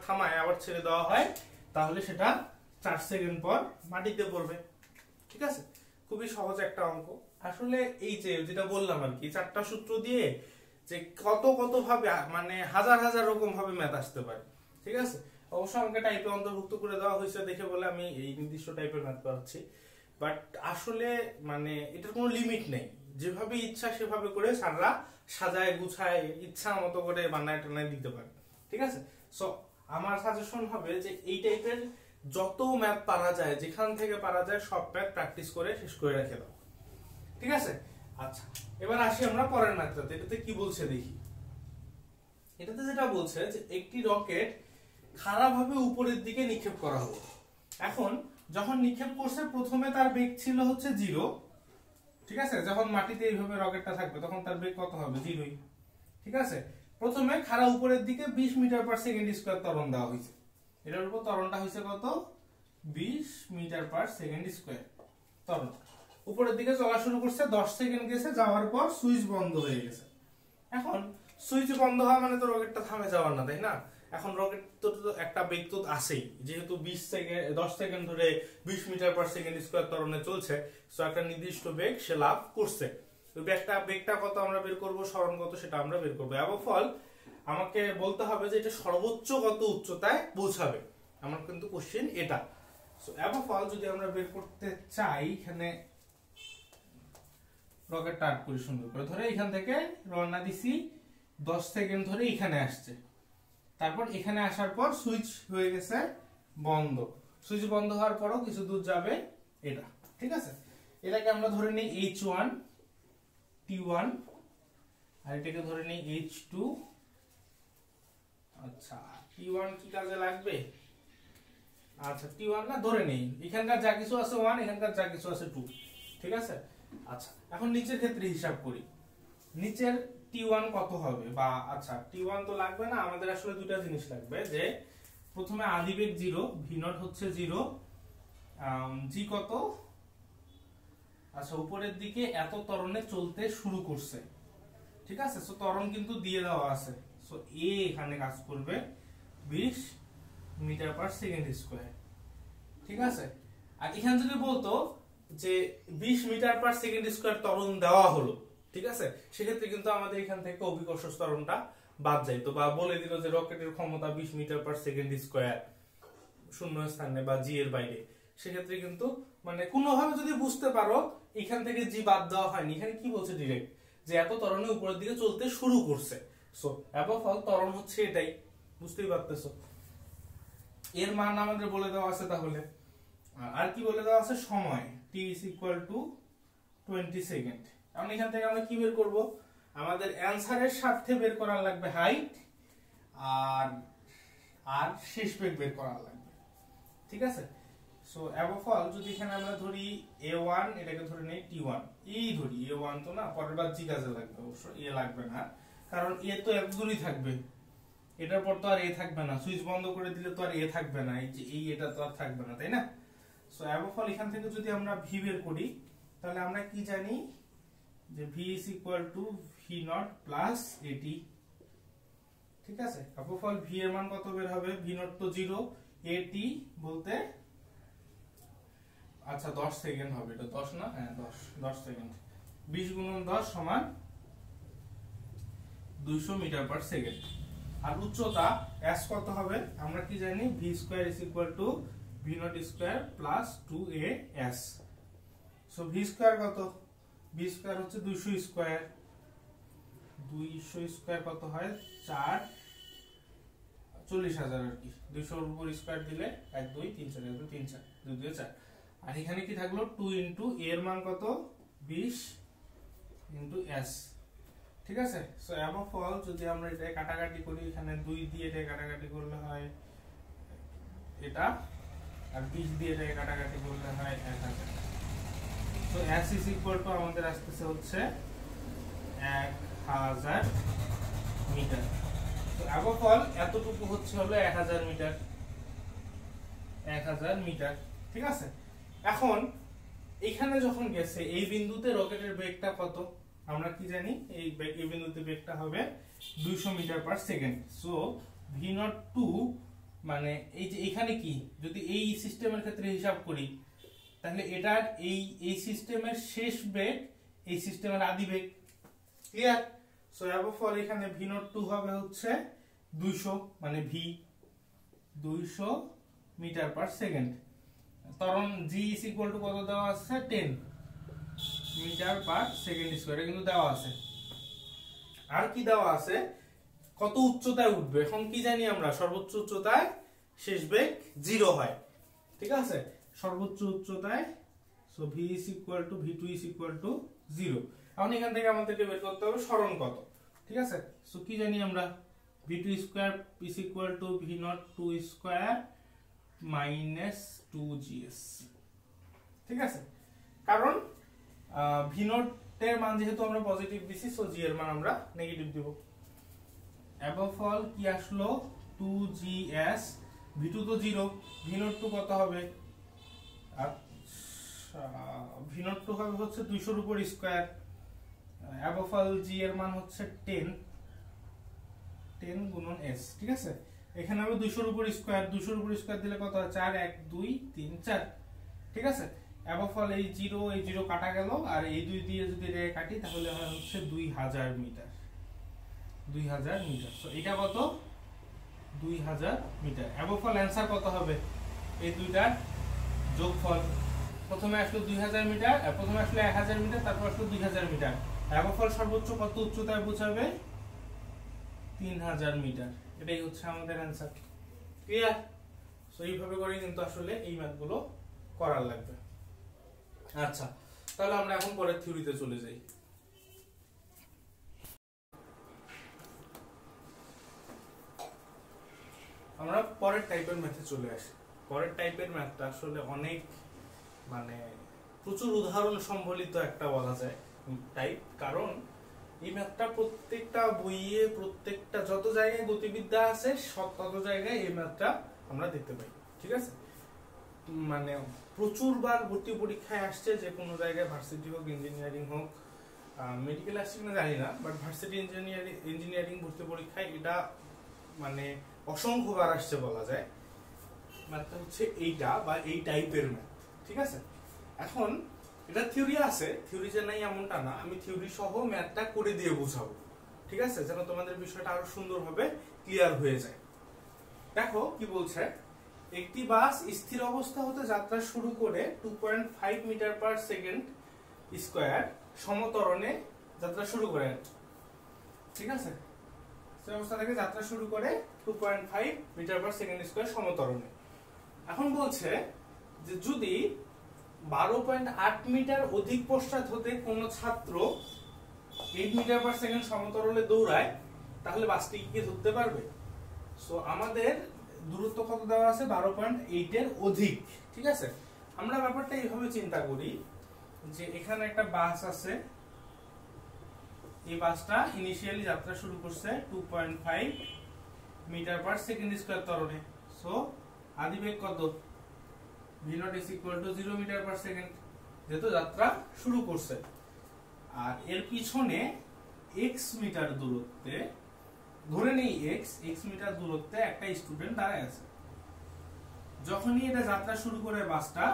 থামায় আবার ছেড়ে দেওয়া হয় তাহলে সেটা 4 সেকেন্ড পর মাটিতে পড়বে। ঠিক আছে, খুবই সহজ একটা অঙ্ক। আসলে এই যে যেটা বললাম আর কি, 4টা সূত্র দিয়ে যে কত ভাবে মানে হাজার রকম ভাবে ম্যাথ আসতে পারে। ঠিক আছে, অবশ্য আমাকে টাইপে অন্তর্ভুক্ত করে দেওয়া হয়েছে দেখে বলে আমি এই নির্দিষ্ট টাইপের ম্যাথ করাচ্ছি, বাট আসলে মানে এটার কোনো লিমিট নেই, যেভাবে ইচ্ছা সেভাবে করে স্যাররা সাজায় গুছায় ইচ্ছা মতো করে বানায় টানায় দিতে পারে। ঠিক আছে, সো আমার সাজেশন হবে যে এই টাইপের যত ম্যাথ পারা যায়, যেখান থেকে পারা যায় সব ম্যাথ প্র্যাকটিস করে শেষ করে রেখে দাও। ঠিক আছে, আচ্ছা এবার আসি আমরা পরের ম্যাথটাতে। এটাতে কি বলছে দেখি। এটাতে যেটা বলছে যে একটি রকেট খাড়াভাবে উপরের দিকে নিক্ষেপ করা হলো। এখন যখন নিক্ষেপ করছে প্রথমে তার বেগ ছিল হচ্ছে 0। ঠিক আছে, যখন মাটিতে এইভাবে রকেটটা থাকবে তখন তার বেগ কত হবে, 0ই। ঠিক আছে, প্রথমে খাড়া উপরের দিকে 20 মিটার পার সেকেন্ড স্কয়ার ত্বরণ দেওয়া হয়েছে। এটার উপর ত্বরণটা হয়েছে কত, 20 মিটার পার সেকেন্ড স্কয়ার ত্বরণ। উপরের দিকে চলা শুরু করছে, 10 সেকেন্ড গেছে, যাওয়ার পর সুইচ বন্ধ হয়ে গেছে। এখন সুইচ বন্ধ হওয়া মানে তো রকেটটা থামে যাওয়ার না, তাই না? এখন রকেট তো একটা বেগ তো আসেই, যেহেতু 10 সেকেন্ড ধরে 20 মিটার পার সেকেন্ড স্কয়ার ত্বরণে চলছে, সো একটা নির্দিষ্ট বেগ সে লাভ করছে। তো বেগটা কত আমরা বের করব, সরণ কত সেটা আমরা বের করব। অ্যাবভ অল আমাকে বলতে হবে যে এটা সর্বোচ্চ কত উচ্চতায় পৌঁছাবে, আমার কিন্তু কোশ্চেন এটা। সো অ্যাবভ অল যদি আমরা বের করতে চাই, এখানে রকেট স্টার্ট করি সুন্দর করে, ধরে এখান থেকে রওনা দিছি, 10 সেকেন্ড ধরে এখানে আসছে, তারপর এখানে আসার পর সুইচ হয়ে গেছে বন্ধ। সুইচ বন্ধ হওয়ার পরও কিছু দূর যাবে এটা। ঠিক আছে, এটাকে আমরা ধরে নিই H1 T1 আর এটাকে ধরে নিই H2। আচ্ছা T1 কি কাজে লাগবে, আচ্ছা T1 না ধরে নেই, এখানকার যা কিছু আছে 1, এখানকার যা কিছু আছে 2। ঠিক আছে, আচ্ছা এখন নিচের ক্ষেত্রে হিসাব করি, নিচের T1 কত হবে, বা আচ্ছা T1 তো লাগবে না, আমাদের আসলে দুইটা জিনিস লাগবে। যে প্রথমে আদিবেগ 0, v0 হচ্ছে 0, g কত, আচ্ছা উপরের দিকে এত ত্বরণে চলতে শুরু করছে। ঠিক আছে, সো ত্বরণ কিন্তু দিয়ে দেওয়া আছে, সো a এখানে কাজ করবে 20 মিটার পার সেকেন্ড স্কয়ার। ঠিক আছে, আর এখানে যদি বলতো যে 20 মিটার পার সেকেন্ড স্কয়ার ত্বরণ দেওয়া হলো, ঠিক আছে, সেক্ষেত্রে কিন্তু আমাদের এখান থেকে অভিকর্ষ ত্বরণটা বাদ যাইতো, বা বলে দিল যে রকেটের ক্ষমতা 20 মিটার পার সেকেন্ড স্কয়ার শূন্য স্থানে বা জি এর বাইরে, সেক্ষেত্রে কিন্তু মানে কোনোভাবে যদি বুঝতে পারো এখান থেকে জি বাদ দেওয়া হয়নি, এখানে কি বলছে ডিরেক্ট যে এত ত্বরণে উপরের দিকে চলতে শুরু করছে। সো অ্যাবভ অল ত্বরণ হচ্ছে এটাই, বুঝতেই পারতেছো। এর মান আমাদের বলে দেওয়া আছে, তাহলে আর কি বলে দেওয়া আছে, সময় t is equal to 20 second. এখন এখান থেকে আমরা কি বের করব, আমাদের অ্যানসারের সাথে বের করা লাগবে হাইট আর শেষ বেগ বের করা লাগবে। ঠিক আছে, সো অ্যাবভ অল যদি এখানে আমরা ধরি a1, এটাকে ধরে নেই t1, এই ধরি a1 তো না, পরের বার জি কাজে লাগবে, অবশ্য এ লাগবে না, কারণ এ তো এত দূরই থাকবে, এটার পর তো আর এ থাকবে না, সুইচ বন্ধ করে দিলে তো আর এ থাকবে না, এই যে এটা তো আর থাকবে না, তাই না? সো অ্যাবভ অল এখান থেকে যদি আমরা ভি বের করি, তাহলে আমরা কি জানি যে v is equal to v0 plus at। ঠিক আছে, অ্যাবভ অল v এর মান কত বের হবে, v0 তো 0, at বলতে আচ্ছা 10 সেকেন্ড হবে, এটা 10 না, হ্যাঁ 10 সেকেন্ড, 20 গুণন 10 সমান 200 মিটার পার সেকেন্ড। আর উচ্চতা s কত হবে, আমরা কি জানি v square is equal to v0 square plus 2as। So v square কত, v square হচ্ছে 200 স্কয়ার, 200 স্কয়ার কত হয় 4, 40,000 আর কি, 200 এর উপর স্কয়ার দিলে 1 2 3 4, 1 2 3 4, 2 2 4, আর এখানে কি থাকলো 2 ইনটু a এর মান কত 20 ইনটু s। ঠিক আছে, সো অ্যাবভ অল যদি আমরা এটা কাটাকাটি করি, এখানে 2 দিয়ে এটা কাটাকাটি করলে হয় এটা, আর 20 দিয়ে এটা কাটাকাটি করলে হয় 1000। So s is equal two আমাদের আসতেছে হচ্ছে 1000 মিটার। তো আবফল এতটুকু হচ্ছে হলো 1000 মিটার, 1000 মিটার। ঠিক আছে, এখন এখানে যখন গেছে এই বিন্দুতে রকেটের বেগটা কত আমরা কি জানি, এই বিন্দুতে বেগটা হবে 200 metre per second. So v02 মানে এই যে এখানে কি যদি এই সিস্টেমের ক্ষেত্রে হিসাব করি তাহলে এটার এই সিস্টেমের শেষ বেগ এই সিস্টেমের আদি বেগ। ক্লিয়ার? সো অ্যাবফল এখানে v02 হবে হচ্ছে 200 মানে v 200 মিটার পার সেকেন্ড। ত্বরণ g ইজ ইকুয়াল টু কত দেওয়া আছে 10 মিটার পার সেকেন্ড স্কয়ার কিন্তু দেওয়া আছে। আর কি দেওয়া আছে কত উচ্চতায় উঠবে, এখন কি জানি আমরা সর্বোচ্চ উচ্চতায় শেষ বেগ 0 হয়। ঠিক আছে, সর্বোচ্চ উচ্চতায় so v is equal two v2 is equal two 0। এখন এখান থেকে আমাদেরকে বের করতে হবে সরণ কত। ঠিক আছে, সো কি জানি আমরা v2 square is equal two v02 square minus 2gs। ঠিক আছে, কারণ v0 এর মান যেহেতু আমরা পজিটিভ দিছি সো g এর মান আমরা নেগেটিভ দিব। অ্যাবফল কি আসলো 2gs, v2 তো 0, v02 কত হবে, আচ্ছা v02 হবে হচ্ছে 200 এর উপর স্কয়ার। অ্যাবফল g এর মান হচ্ছে 10 গুণন s। ঠিক আছে, এখানে হবে 200 এর উপর স্কয়ার, 200 এর উপর স্কয়ার দিলে কত হয় 4 1 2 3 4। ঠিক আছে, অ্যাবফল এই 0 কাটা গেল আর এই 2 দিয়ে যদি রে কাটি তাহলে হয় হচ্ছে 2000 মিটার, 2000 মিটার। সো এটা কত 2000 মিটার। অ্যাবফল অ্যানসার কত হবে এই দুইটার যোগফল। প্রথমে আসলো 2000 মিটার, প্রথমে আসলো 1000 মিটার, তারপর আসলো 2000 মিটার। অ্যাবফল সর্বোচ্চ কত উচ্চতায় পৌঁছাবে 3000 মিটার। এটাই হচ্ছে আমাদের অ্যানসার। ক্লিয়ার? সো এইভাবে করে কিন্তু আসলে এই ম্যাথগুলো করার লাগবে। আচ্ছা, তাহলে আমরা এখন পরের থিওরিতে চলে যাই। আমরা পরের টাইপের ম্যাথে চলে আসি। পরের টাইপের ম্যাথটা আসলে অনেক মানে প্রচুর উদাহরণ সম্বলিত একটা বলা যায় টাইপ, কারণ এই ম্যাথটা প্রত্যেকটা বইয়ে প্রত্যেকটা যত জায়গায় গতিবিদ্যা আছে সব তত জায়গায় এই ম্যাথটা আমরা দেখতে পাই। ঠিক আছে, মানে প্রচুরবার ভর্তি পরীক্ষায় আসছে, যে কোনো জায়গায় ভার্সিটি হোক ইঞ্জিনিয়ারিং হোক মেডিকেল আসছে কিনা জানি না, বাট ভার্সিটি ইঞ্জিনিয়ারিং ভর্তি পরীক্ষায় এটা মানে অসংখ্যবার আসছে বলা যায়। ম্যাথটা হচ্ছে এইটা বা এই টাইপের ম্যাথ। ঠিক আছে, এখন এটা থিওরি আছে, থিওরি যে নাই এমনটা না, আমি থিওরি সহ ম্যাথটা করে দিয়ে বুঝাবো। ঠিক আছে, যেন তোমাদের বিষয়টা আরো সুন্দরভাবে ক্লিয়ার হয়ে যায়। দেখো কি বলছে, একটি বাস স্থির অবস্থা হতে যাত্রা শুরু করে 2.5 মিটার পার সেকেন্ড স্কয়ার সমত্বরণে যাত্রা শুরু করে। ঠিক আছে, সেই অবস্থা থেকে যাত্রা শুরু করে 2.5 মিটার পার সেকেন্ড স্কয়ার সমত্বরণে। এখন বলছে যে যদি 12.8 মিটার অধিক পশ্চাৎ হতে কোন ছাত্র 8 মিটার পার সেকেন্ড সমতলে দৌড়ায় তাহলে বাসটি কি ধরতে পারবে। সো আমাদের দূরত্ব কত দেওয়া আছে 12.8 এর অধিক। ঠিক আছে, আমরা ব্যাপারটা এইভাবে চিন্তা করি যে এখানে একটা বাস আছে, এই বাসটা ইনিশিয়ালি যাত্রা শুরু করছে 2.5 মিটার পার সেকেন্ড স্কয়ার ত্বরণে। সো আদি বেগ কত v0 is equal to 0 metre per second, যেহেতু যাত্রা শুরু করছে। আর এর পিছনে x মিটার দূরত্বে, ধরে নেই x মিটার দূরত্বে একটা স্টুডেন্ট দাঁড়ায় আছে। যখনই এটা যাত্রা শুরু করে বাসটা,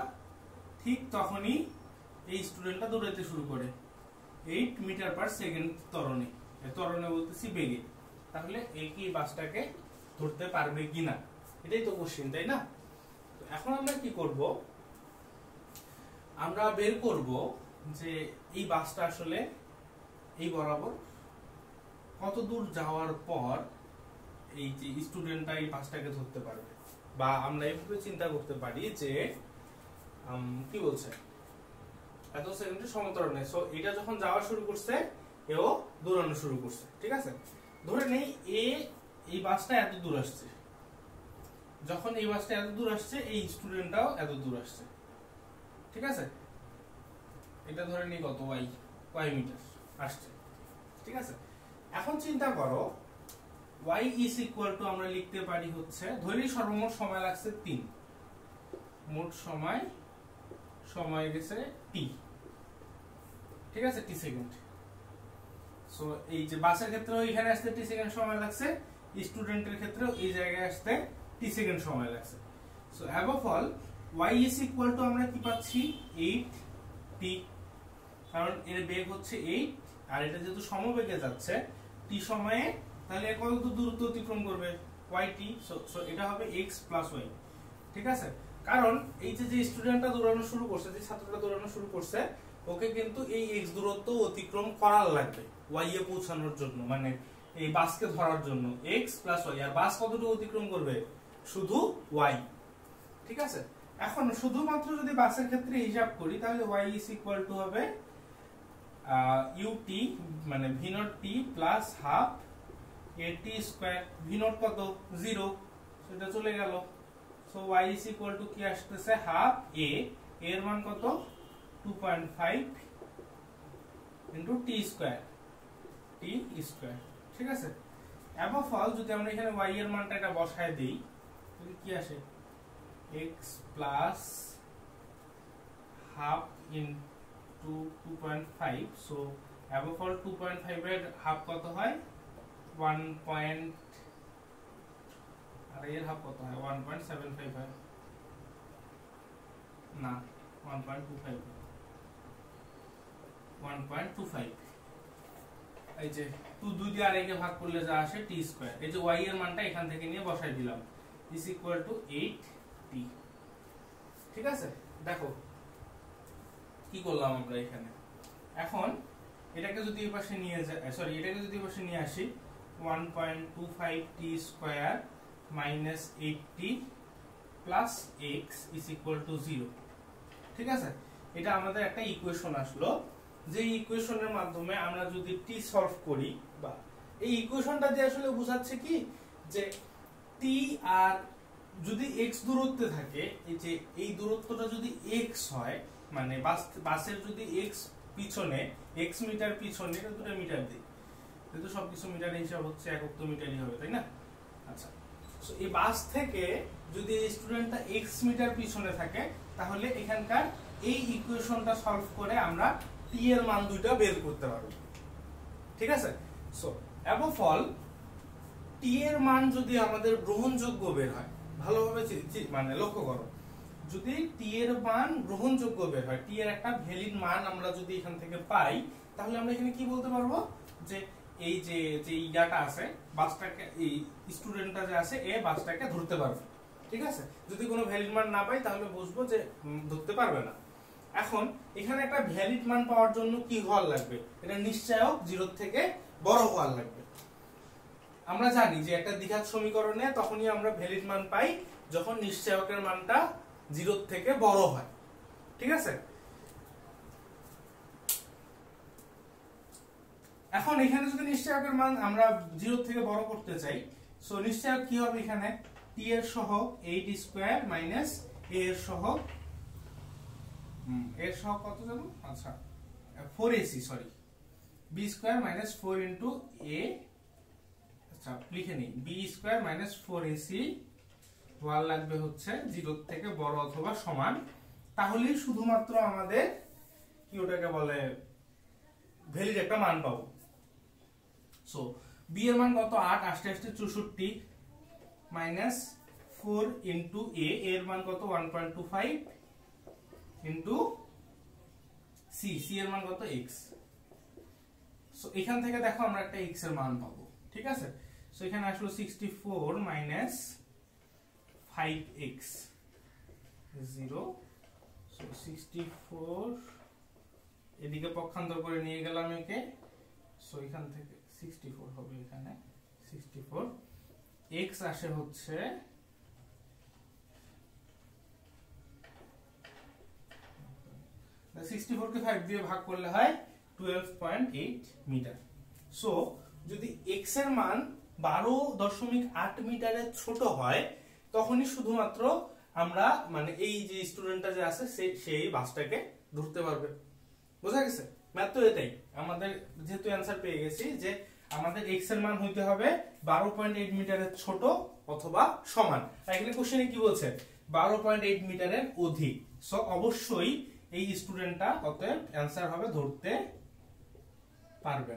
ঠিক তখনই এই স্টুডেন্টটা দৌড়াতে শুরু করে 8 মিটার পার সেকেন্ড ত্বরণে, ত্বরণে বলতেছি বেগে। তাহলে এই কি বাসটাকে ধরতে পারবে কিনা, এটাই তো কোশ্চেন, তাই না? এখন আমরা কি করব, আমরা বের করব যে এই বাসটা আসলে এই বরাবর কত দূর যাওয়ার পর এই যে স্টুডেন্টটা এই বাসটাকে ধরতে পারবে। বা আমরা এইভাবে চিন্তা করতে পারি যে কি বলছে এত সেকেন্ডে সমতরণে, সো এটা যখন যাওয়া শুরু করছে এও দৌড়ানো শুরু করছে। ঠিক আছে, ধরে নেই এই বাসটা এত দূর আসছে, যখন এই বাসটা এত দূর আসছে এই স্টুডেন্টটাও এত দূর আসছে। ঠিক আছে, এটা ধরে নি কত y মিটার আসছে, ঠিক আছে। এখন চিন্তা করো y is equal to আমরা লিখতে পারি হচ্ছে, ধরি সর্বমোট সময় লাগছে 3, মোট সময় গেছে t, ঠিক আছে, t সেকেন্ড। সো এই যে বাসের ক্ষেত্রে এখানে আসতে t সেকেন্ড সময় লাগছে, স্টুডেন্টের ক্ষেত্রে এই জায়গায় আসতে t সেকেন্ড সময় লাগছে। So above all y is equal to আমরা কি পাচ্ছি 8t, কারণ এর বেগ হচ্ছে 8 আর এটা যেহেতু সমবেগে যাচ্ছে t সময়ে, তাহলে কত দূরত্ব অতিক্রম করবে yt। সো এটা হবে x + y, ঠিক আছে। কারণ এই যে স্টুডেন্টটা দৌড়ানো শুরু করছে, যে ছাত্রটা দৌড়ানো শুরু করছে, ওকে কিন্তু এই x দূরত্ব অতিক্রম করার লাগবে y এ পৌঁছানোর জন্য, মানে এই বাসকে ধরার জন্য x + y। আর বাস কতটুকু অতিক্রম করবে? শুধু y, ঠিক আছে। এখন শুধুমাত্র যদি বাসের ক্ষেত্রে হিসাব করি তাহলে y is equal to হবে ut মানে v naught t plus half at square, v naught কত 0, সেটা চলে গেল। So y is equal to কি আসতেছে হাফ a, এর মান কত 2.5 into t square, ঠিক আছে। অ্যাবভ অল যদি আমরা এখানে y এর মানটা এটা বসায় দেই তাহলে কি আসে x plus half into 2.5, so above all 2.5 এর হাফ কত হয় 1. আর এর হাফ কত হয় 1.75 হয় না 1.25 এই যে 2 দিয়ে আর একে ভাগ করলে যা আসে t স্কয়ার। এই যে y এর মানটা এখান থেকে নিয়ে বসাই দিলাম is equal to 8t, ঠিক আছে। দেখো কি করলাম আমরা এখানে। এখন এটাকে যদি এই পাশে নিয়ে যাই, সরি এটাকে যদি এই পাশে নিয়ে আসি 1.25t square minus 8t plus x is equal to 0, ঠিক আছে। এটা আমাদের একটা ইকুয়েশন আসলো, যে ইকুয়েশনের মাধ্যমে আমরা যদি t সলভ করি, বা এই ইকুয়েশনটা দিয়ে আসলে বোঝাচ্ছে কি যে t আর যদি x দূরত্বে থাকে, এই যে এই দূরত্বটা যদি x হয়, মানে বাসের যদি x পিছনে x মিটার পিছনে, এটা দুটো মিটার দিই, যেহেতু সবকিছু মিটারে হিসাব হচ্ছে একক তো মিটারই হবে, তাই না। আচ্ছা, সো এই বাস থেকে যদি স্টুডেন্টটা x মিটার পিছনে থাকে, তাহলে এখানকার এই ইকুয়েশনটা সলভ করে আমরা t এর মান দুইটা বের করতে পারবো, ঠিক আছে। সো অ্যাবভ অল t এর মান যদি আমাদের গ্রহণযোগ্য বের হয়, ভালোভাবে মানে লক্ষ্য করো, যদি t এর মান গ্রহণযোগ্য বের হয়, t এর একটা ভ্যালিড মান আমরা যদি এখান থেকে পাই, তাহলে আমরা এখানে কি বলতে পারবো যে এই যে ইয়াটা আছে বাসটাকে, এই স্টুডেন্টটা যে আছে এ বাসটাকে ধরতে পারবে, ঠিক আছে। যদি কোনো ভ্যালিড মান না পাই তাহলে বুঝবো যে ধরতে পারবে না। এখন এখানে একটা ভ্যালিড মান পাওয়ার জন্য কি হওয়ার লাগবে? এটা নিশ্চয়ক 0 থেকে বড় হওয়ার লাগবে। আমরা জানি যে একটা দ্বিঘাত সমীকরণে তখনই আমরা ভ্যালিড মান পাই যখন নিশ্চয়কের মানটা 0 থেকে বড় হয়, ঠিক আছে। এখন এখানে যদি নিশ্চয়কের মান আমরা 0 থেকে বড় করতে চাই, সো নিশ্চয়ক কি হবে এখানে t এর সহগ 8 স্কয়ার মাইনাস a এর সহগ কত জানো? আচ্ছা 4ac, sorry b square minus 4 into a, আচ্ছা লিখে নেই b স্কয়ার মাইনাস 4ac ওয়াল লাগবে হচ্ছে 0 থেকে বড় অথবা সমান, তাহলেই শুধুমাত্র আমাদের কি ওটাকে বলে ভ্যালিড একটা মান পাবো। সো b এর মান কত 8 আসতে আসতে 64 মাইনাস 4 ইনটু a এর মান কত 1.25 ইনটু c এর মান কত x। সো এখান থেকে দেখো আমরা একটা x এর মান পাবো, ঠিক আছে। সো এখানে আসলো 64 মাইনাস 5x 0, সো 64 এদিকে পক্ষান্তর করে নিয়ে গেলাম একে, সো এখান থেকে 64 হবে, এখানে 64 x আসে হচ্ছে 64 কে 5 দিয়ে ভাগ করলে হয় 12.8 মিটার। সো যদি x এর মান 12.8 মিটারের ছোট হয়, তখনই শুধুমাত্র আমরা মানে এই যে স্টুডেন্টটা যে আছে সেই বাসটাকে ধরতে পারবে, বোঝা গেছে? ম্যাথ তো এটাই, আমাদের যেহেতু অ্যান্সার পেয়ে গেছি যে আমাদের x এর মান হইতে হবে 12.8 মিটারের ছোট অথবা সমান। আর এখানে কোশ্চেনে কি বলছে 12.8 মিটারের অধিক। সো অবশ্যই এই স্টুডেন্টটা অতএব অ্যান্সার হবে ধরতে পারবে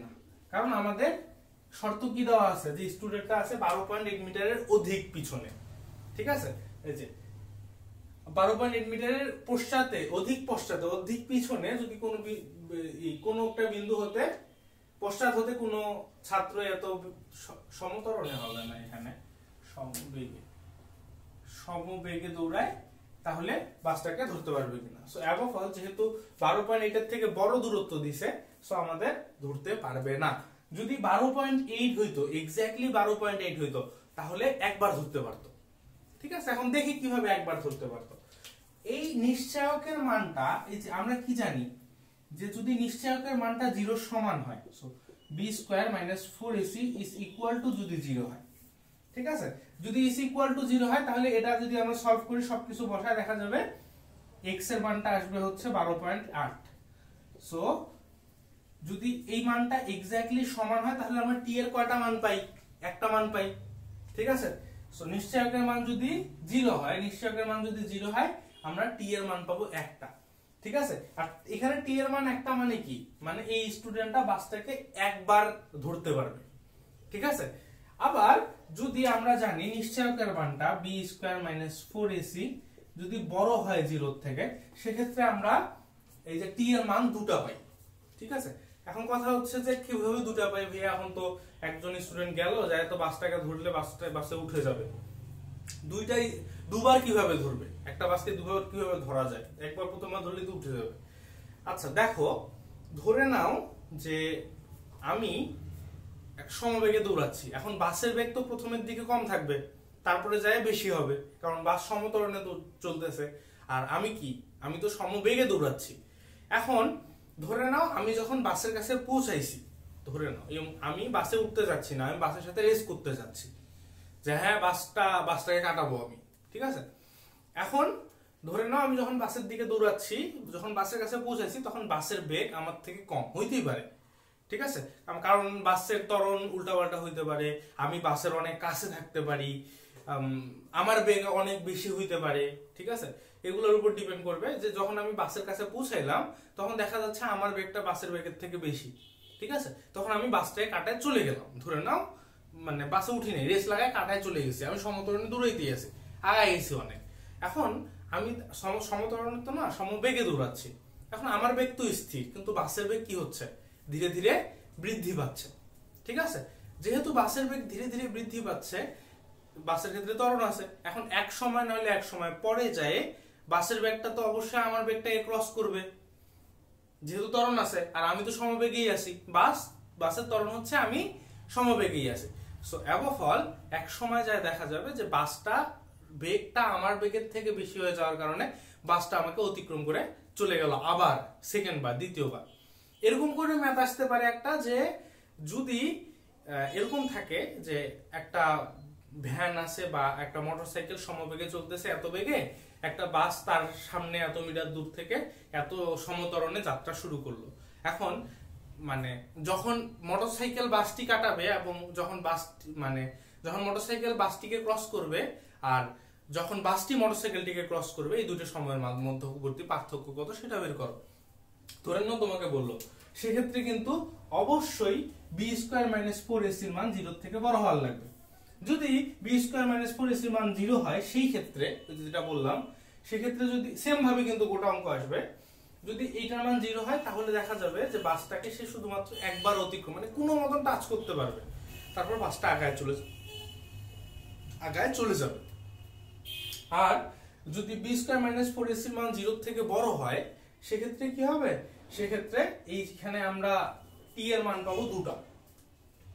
না, কারণ আমাদের শর্ত কি দেওয়া আছে যে স্টুডেন্টটা আছে 12.8 মিটারের অধিক পিছনে। ঠিক আছে, এই যে 12.8 মিটারের পশ্চাতে, অধিক পিছনে যদি কোনো একটা বিন্দু হতে পশ্চাৎ হতে কোনো ছাত্র এত সমতরণে হবে না, এখানে সমবেগে দৌড়ায়, তাহলে বাসটাকে ধরতে পারবে কিনা। সো অ্যাবভ অল যেহেতু 12.8 এর থেকে বড় দূরত্ব দিছে, সো আমাদের ধরতে পারবে না। যদি 12.8 হইতো, এক্স্যাক্টলি 12.8 হইতো, তাহলে একবার ধরতে পারতো। ঠিক আছে, এখন দেখি কিভাবে একবার ধরতে পারতো। এই নিশ্চয়কের মানটা, এই যে আমরা কি জানি যে যদি নিশ্চয়কের মানটা 0 সমান হয়, so b² - 4ac is equal to যদি 0 হয়। ঠিক আছে, যদি is equal to 0 হয় তাহলে এটা যদি আমরা সলভ করি, সবকিছু বসায় দেখা যাবে x এর মানটা আসবে হচ্ছে 12.8। সো যদি এই মানটা এক্স্যাক্টলি সমান হয় তাহলে আমরা t এর কয়টা মান পাই? একটা মান পাই। ঠিক আছে, সো নিশ্চয়কের মান যদি 0 হয়, আমরা t এর মান পাবো একটা। ঠিক আছে, আর এখানে t এর মান একটা মানে কি, মানে এই স্টুডেন্টটা বাসটাকে একবার ধরতে পারবে। ঠিক আছে, আবার যদি আমরা জানি নিশ্চয়কের মানটা b² - 4ac যদি বড় হয় 0 থেকে, সেক্ষেত্রে আমরা এই যে t এর মান দুটো পাই। ঠিক আছে, এখন কথা হচ্ছে যে কিভাবে দুটো পাই ভাইয়া? এখন তো একজন স্টুডেন্ট গেল, যায় তো বাসটাকে ধরলে বাসে উঠে যাবে, দুবার কিভাবে ধরবে? একটা বাসকে দুবার কিভাবে ধরা যায়? একবার প্রথমবার ধরলে তো উঠে যাবে। আচ্ছা দেখো, ধরে নাও যে আমি এক সমবেগে দৌড়াচ্ছি। এখন বাসের বেগ তো প্রথমের দিকে কম থাকবে, তারপরে যায় বেশি হবে, কারণ বাস সমতরণে চলতেছে। আর আমি তো সমবেগে দৌড়াচ্ছি। এখন ধরে নাও আমি যখন বাসের কাছে পৌঁছাইছি, ধরে নাও আমি বাসে উঠতে যাচ্ছি না, আমি বাসের সাথে রেস করতে যাচ্ছি যে হ্যাঁ বাসটাকে কাটাবো আমি। ঠিক আছে, এখন ধরে নাও আমি যখন বাসের দিকে দৌড়াচ্ছি, যখন বাসের কাছে পৌঁছাইছি, তখন বাসের বেগ আমার থেকে কম হইতেই পারে। ঠিক আছে, কারণ বাসের ত্বরণ উল্টাপাল্টা হইতে পারে, আমি বাসের অনেক কাছে থাকতে পারি, আমার বেগ অনেক বেশি হইতে পারে। ঠিক আছে, এগুলোর উপর ডিপেন্ড করবে যে যখন আমি বাসের কাছে পৌঁছাইলাম তখন দেখা যাচ্ছে আমার বেগটা বাসের বেগের থেকে বেশি। ঠিক আছে, তখন আমি বাসটাকে কাটায় চলে গেলাম। ধরে নাও মানে বাসে উঠি নাই, রেস লাগায় কাটায় চলে গেছি, আমি সমতরণে দৌড়াইতে আছি, আগায় গেছি অনেক। এখন আমি সমতরণে তো না, সমবেগে দৌড়াচ্ছি। এখন আমার বেগ তো স্থির, কিন্তু বাসের বেগ কি হচ্ছে? ধীরে ধীরে বৃদ্ধি পাচ্ছে। ঠিক আছে, যেহেতু বাসের বেগ ধীরে ধীরে বৃদ্ধি পাচ্ছে, বাসের ক্ষেত্রে ত্বরণ আছে, এখন এক সময় নইলে এক সময় পরে যায় বাসের বেগটা তো অবশ্যই আমার বেগটাকে ক্রস করবে, যেহেতু ত্বরণ আছে, আর আমি তো সমবেগেই আছি। বাসের ত্বরণ হচ্ছে, আমি সমবেগেই আছি। সো অ্যাবভ অল এক সময় যায় দেখা যাবে যে বেগটা আমার বেগের থেকে বেশি হয়ে যাওয়ার কারণে বাসটা আমাকে অতিক্রম করে চলে গেল আবার সেকেন্ডবার, দ্বিতীয়বার। এরকম করে ম্যাথ আসতে পারে একটা, যে যদি এরকম থাকে যে একটা ভ্যান আছে বা একটা মোটরসাইকেল সমবেগে চলতেছে এত বেগে, একটা বাস তার সামনে এত মিটার দূর থেকে এত সমতরণে যাত্রা শুরু করলো। এখন মানে যখন মোটরসাইকেল বাসটি কাটাবে এবং যখন মোটরসাইকেল বাসটিকে ক্রস করবে আর যখন বাসটি মোটরসাইকেলটিকে ক্রস করবে, এই দুটো সময়ের মধ্যবর্তী পার্থক্য কত সেটা বের করো। ধরে নাও তোমাকে বললো, সেক্ষেত্রে কিন্তু অবশ্যই b² - 4ac এর মান 0 থেকে বড় হওয়ার লাগবে। যদি b² - 4ac এর মান 0 হয়, সেই ক্ষেত্রে যেটা বললাম, সেক্ষেত্রে যদি সেম ভাবে কিন্তু গোটা অঙ্ক আসবে। যদি এইটার মান 0 হয় তাহলে দেখা যাবে যে বাসটাকে সে শুধুমাত্র একবার অতিক্রম, মানে কোনো মতন টাচ করতে পারবে, তারপর বাসটা আগায় চলে যাবে। আর যদি b² - 4ac এর মান 0 থেকে বড় হয়, সেক্ষেত্রে কি হবে? সেক্ষেত্রে এইখানে আমরা t এর মান পাবো দুটা।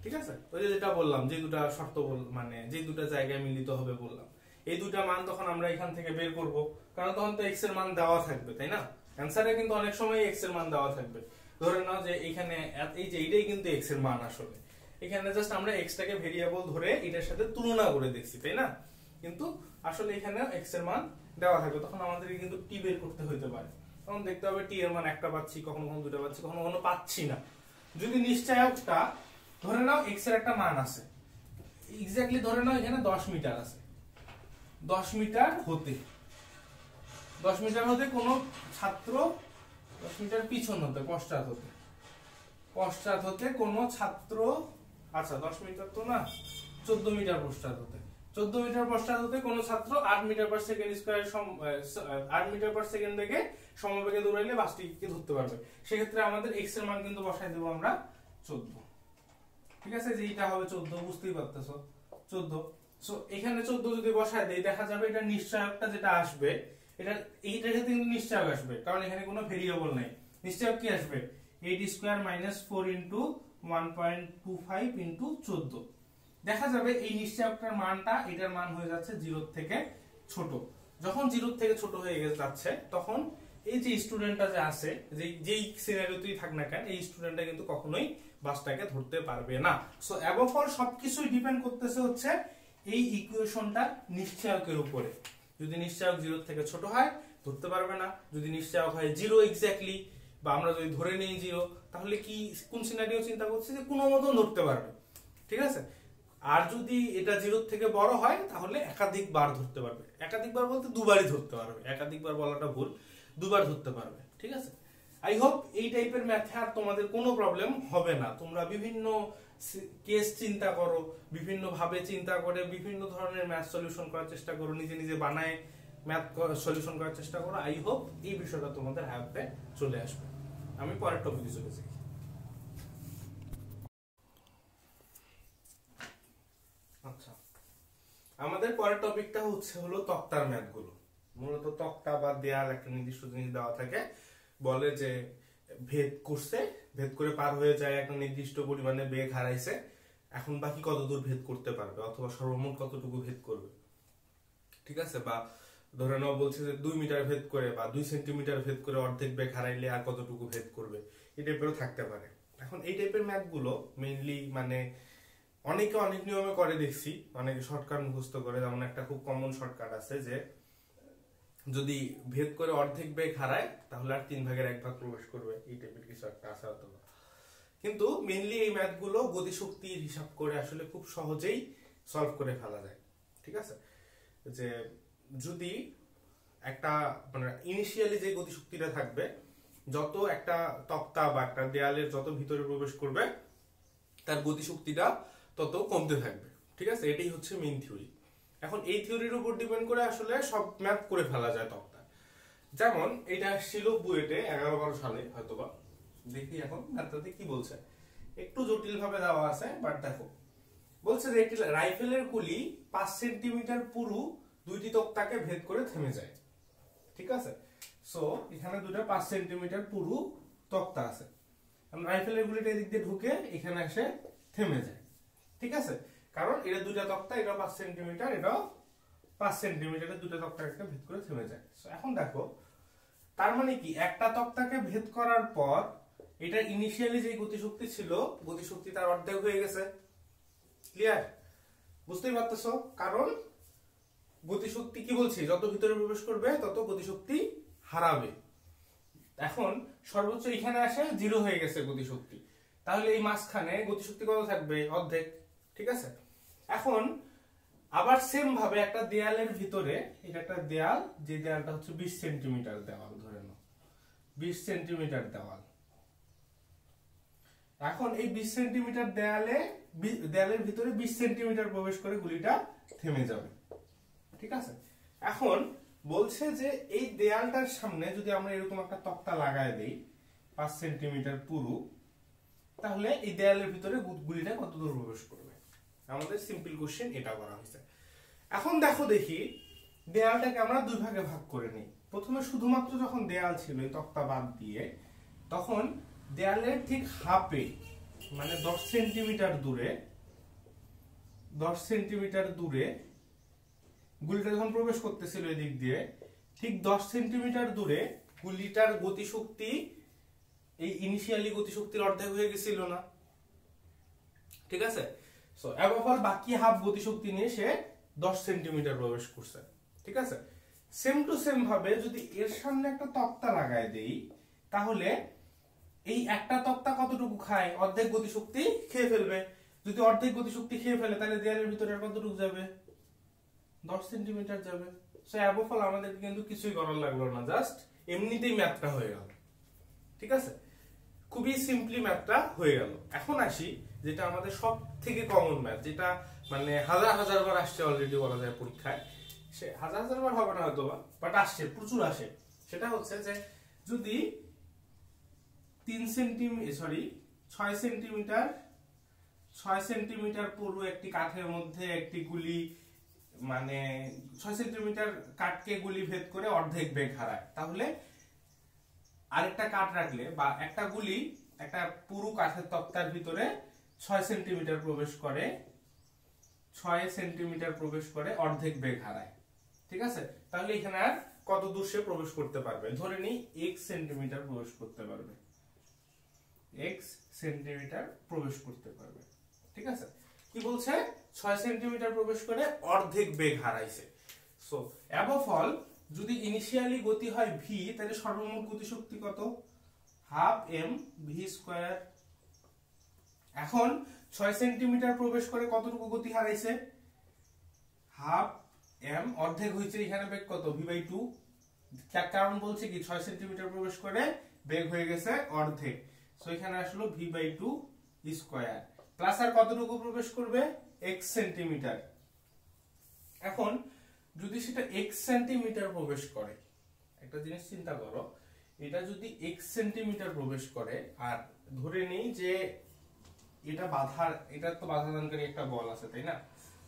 ঠিক আছে, ওই যেটা বললাম, যে দুটা শর্ত মানে যে দুটা জায়গায় মিলিত হবে বললাম, এই দুটা মান তখন আমরা এখান থেকে বের করব, কারণ তখন তো x এর মান দেওয়া থাকবে, তাই না? অ্যানসারে কিন্তু অনেক সময় x এর মান দেওয়া থাকবে। ধরে নাও যে এখানে এই যে এইটাই কিন্তু x এর মান, আসলে এখানে জাস্ট আমরা x টাকে ভেরিয়েবল ধরে এটার সাথে তুলনা করে দেখছি, তাই না? কিন্তু আসলে এখানে x এর মান দেওয়া থাকবে, তখন আমাদেরকে কিন্তু t বের করতে হইতে পারে। তখন দেখতে হবে টি এর মান একটা পাচ্ছি, কখনো কখনো দুটো পাচ্ছি, কখনো কখনো পাচ্ছি না। যদি নিশ্চয়কটা ধরে নাও x এর একটা মান আছে, এক্স্যাক্টলি ধরে নাও এখানে 10 মিটার আছে, 10 মিটার হতে কোনো ছাত্র 10 মিটার পিছন হতে পশ্চাৎ হতে কোনো ছাত্র, আচ্ছা 10 মিটার তো না, 14 মিটার পশ্চাৎ হতে কোনো ছাত্র 8 metre per second square 8 metre per second থেকে সমবেগে দৌড়াইলে বাসটিকে ধরতে পারবে। সেক্ষেত্রে আমাদের x এর মান কিন্তু বসাই দেব আমরা 14। ঠিক আছে, যে এটা হবে 14, বুঝতেই পারতেছো 14। সো এখানে 14 যদি বসায় দেই, দেখা যাবে এটা নিশ্চয়কটা যেটা আসবে, এইটার সাথে কিন্তু নিশ্চয়ক আসবে, কারণ এখানে কোনো ভেরিয়েবল নাই। নিশ্চয়ক কি আসবে 8 স্কয়ার মাইনাস 4 ইনটু 1.25 ইনটু 14। দেখা যাবে এই নিশ্চয়কটার মানটা এটার মান হয়ে যাচ্ছে 0 থেকে ছোট। যখন 0 থেকে ছোট হয়ে যাচ্ছে, তখন এই যে স্টুডেন্টটা যে আছে, যেই সিনারিওতেই থাক না কেন, এই স্টুডেন্টটা কিন্তু কখনোই বাসটাকে ধরতে পারবে না। সো অ্যাবভ অল সবকিছুই ডিপেন্ড করতেছে হচ্ছে এই ইকুয়েশনটা নিশ্চয়কের উপরে। যদি নিশ্চয়ক 0 থেকে ছোট হয় ধরতে পারবে না, যদি নিশ্চয়ক হয় 0 এক্স্যাক্টলি, বা আমরা যদি ধরে নেই 0, তাহলে কি কোন সিনারিও চিন্তা করছি যে কোনো মতন ধরতে পারবে। ঠিক আছে, আর যদি এটা 0 থেকে বড় হয় তাহলে একাধিকবার ধরতে পারবে। একাধিকবার বলতে দুবারই ধরতে পারবে, একাধিকবার বলাটা ভুল, দুবার ধরতে পারবে। ঠিক আছে, আই হোপ এই টাইপের ম্যাথে আর তোমাদের কোনো প্রবলেম হবে না। তোমরা বিভিন্ন কেস চিন্তা করো, বিভিন্ন ভাবে চিন্তা করে বিভিন্ন ধরনের ম্যাথ সলিউশন করার চেষ্টা করো, নিজে বানায় ম্যাথ সলিউশন করার চেষ্টা করো। আই হোপ এই বিষয়টা তোমাদের আয়ত্তে চলে আসবে। আমি পরের টপিকে চলে যাই। আচ্ছা, আমাদের পরের টপিকটা হলো তক্তার ম্যাথগুলো। মূলত তক্তা বা দেয়াল একটা নির্দিষ্ট জিনিস দেওয়া থাকে, বলে যে ভেদ করে পার হয়ে যায়, একটা নির্দিষ্ট পরিমাণে বেগ হারাইছে, এখন বাকি কতদূর ভেদ করতে পারবে, অথবা সর্বমোট কতটুকু ভেদ করবে। ঠিক আছে, বা ধরে নাও বলছে যে 2 মিটার ভেদ করে বা 2 সেন্টিমিটার ভেদ করে অর্ধেক বেগ হারাইলে আর কতটুকু ভেদ করবে, এই টাইপেরও থাকতে পারে। এখন এই টাইপের ম্যাথগুলো মেইনলি মানে অনেকে অনেক নিয়মে করে দেখছি, অনেকে শর্টকাট মুখস্থ করে। যেমন একটা খুব কমন শর্টকাট আছে যে যদি ভেদ করে অর্ধেক বেগ হারায় তাহলে আর 3/1 প্রবেশ করবে, এই টাইপের কিছু একটা আছে হয়তো। কিন্তু মেইনলি এই ম্যাথগুলো গতিশক্তির হিসাব করে আসলে খুব সহজেই সলভ করে ফেলা যায়। ঠিক আছে, যে যদি একটা মানে ইনিশিয়ালি যে গতিশক্তিটা থাকবে, যত একটা তক্তা বা একটা দেয়ালের যত ভিতরে প্রবেশ করবে তার গতিশক্তিটা তত কমতে থাকবে। ঠিক আছে, এটাই হচ্ছে মেইন থিওরি। এখন এই থিওরির উপর ডিপেন্ড করে আসলে সব ম্যাথ করে ফেলা যায় তক্তা। যেমন এটা ছিল বুয়েটে 11-12 সালে হয়তোবা। দেখি এখন ম্যাথটাতে কি বলছে, একটু জটিল ভাবে দেওয়া আছে, বাট দেখো বলছে যে একটি রাইফেলের গুলি 5 সেন্টিমিটার পুরু দুইটি তক্তাকে ভেদ করে থেমে যায়। ঠিক আছে, সো এখানে দুটো 5 সেন্টিমিটার পুরু তক্তা আছে, রাইফেলের গুলিটা এদিক দিয়ে ঢুকে এখানে এসে থেমে যায়। ঠিক আছে, কারণ এটা দুটো তক্তা, এটা 5 সেন্টিমিটার, এটাও 5 সেন্টিমিটারের দুটো তক্তাকে ভেদ করে থেমে যায়। এখন দেখো তার মানে কি, একটা তক্তাকে ভেদ করার পর এটা ইনিশিয়ালি যে গতিশক্তি ছিল, গতিশক্তি তার অর্ধেক হয়ে গেছে। ক্লিয়ার, বুঝতেই পারতেছো? কারণ গতিশক্তি কি বলছি, যত ভিতরে প্রবেশ করবে তত গতিশক্তি হারাবে। এখন সর্বোচ্চ এখানে আসে 0 হয়ে গেছে গতিশক্তি, তাহলে এই মাঝখানে গতিশক্তি কত থাকবে, অর্ধেক। ঠিক আছে, এখন আবার সেম ভাবে একটা দেয়ালের ভিতরে, এটা একটা দেয়াল, যে দেয়ালটা হচ্ছে 20 সেন্টিমিটার দেওয়াল, ধরে নাও 20 সেন্টিমিটার দেওয়াল। এখন এই 20 সেন্টিমিটার দেয়ালের ভিতরে 20 সেন্টিমিটার প্রবেশ করে গুলিটা থেমে যাবে। ঠিক আছে, এখন বলছে যে এই দেয়ালটার সামনে যদি আমরা এরকম একটা তক্তা লাগায় দেই 5 সেন্টিমিটার পুরু, তাহলে এই দেয়ালের ভিতরে গুলিটা কত দূর প্রবেশ করবে। আমাদের সিম্পল কোশ্চেন এটা করা হয়েছে। এখন দেখো দেখি দেয়ালটাকে আমরা দুই ভাগে ভাগ করে নিই। প্রথমে শুধুমাত্র যখন দেয়াল ছিল এই তক্তা বাদ দিয়ে, তখন দেয়ালের ঠিক হাফে মানে 10 সেন্টিমিটার দূরে গুলিটা যখন প্রবেশ করতেছিল এদিক দিয়ে, ঠিক 10 সেন্টিমিটার দূরে গুলিটার গতিশক্তি এই ইনিশিয়ালি গতিশক্তির অর্ধেক হয়ে গেছিল না। ঠিক আছে, সো অ্যাবভ অল বাকি হাফ গতিশক্তি নিয়ে সে 10 সেন্টিমিটার প্রবেশ করছে। ঠিক আছে, সেম টু সেম ভাবে যদি এর সামনে একটা তক্তা লাগায় দেই, তাহলে এই একটা তক্তা কতটুকু খায়? অর্ধেক গতিশক্তি খেয়ে ফেলবে। যদি অর্ধেক গতিশক্তি খেয়ে ফেলে তাহলে দেয়ালের ভিতরে আর কতটুকু যাবে? 10 সেন্টিমিটার যাবে। সো অ্যাবফল আমাদের কিন্তু কিছুই করার লাগলো না, জাস্ট এমনিতেই ম্যাথটা হয়ে গেল। ঠিক আছে, খুবই সিম্পলি ম্যাথটা হয়ে গেল। এখন আসি যেটা আমাদের সব থেকে কমন ম্যাথ, যেটা মানে হাজার হাজার বার আসছে অলরেডি বলা যায় পরীক্ষায়। সে হাজার হাজার বার হবে না হয়তো, বাট আসছে, প্রচুর আসে। সেটা হচ্ছে যে যদি 6 সেন্টিমিটার পুরো একটি কাঠের মধ্যে একটি গুলি, মানে 6 সেন্টিমিটার কাঠকে গুলি ভেদ করে অর্ধেক বেগ হারায়, তাহলে আরেকটা কাঠ রাখলে বা একটা গুলি একটা পুরো কাঠের তক্তার ভিতরে 6 সেন্টিমিটার প্রবেশ করে অর্ধেক বেগ হারায়। ঠিক আছে, তাহলে এখানে আর কত দূর সে প্রবেশ করতে পারবে? ধরে নিই x সেন্টিমিটার প্রবেশ করতে পারবে, x সেন্টিমিটার প্রবেশ করতে পারবে। ঠিক আছে, কি বলছে? 6 সেন্টিমিটার প্রবেশ করে অর্ধেক বেগ হারাইছে। সো অ্যাবভ অল যদি ইনিশিয়ালি গতি হয় v, তাহলে সর্বমোট গতিশক্তি কত? Half m v square. এখন 6 সেন্টিমিটার প্রবেশ করে কতটুকু গতি হারাইছে? হাফ m, অর্ধেক হইছে এখানে বেগ কত? v/2। কারণ বলছে কি 6 সেন্টিমিটার প্রবেশ করে বেগ হয়ে গেছে অর্ধেক, সো এখানে আসলো v/2 স্কয়ার, প্লাস আর কতটুকু প্রবেশ করবে? x centimetre. এখন যদি সেটা x সেন্টিমিটার প্রবেশ করে, একটা জিনিস চিন্তা করো, এটা যদি x সেন্টিমিটার প্রবেশ করে, আর ধরে নেই যে এটা এটা তো বাধাদানকারী একটা বল আছে, তাই না?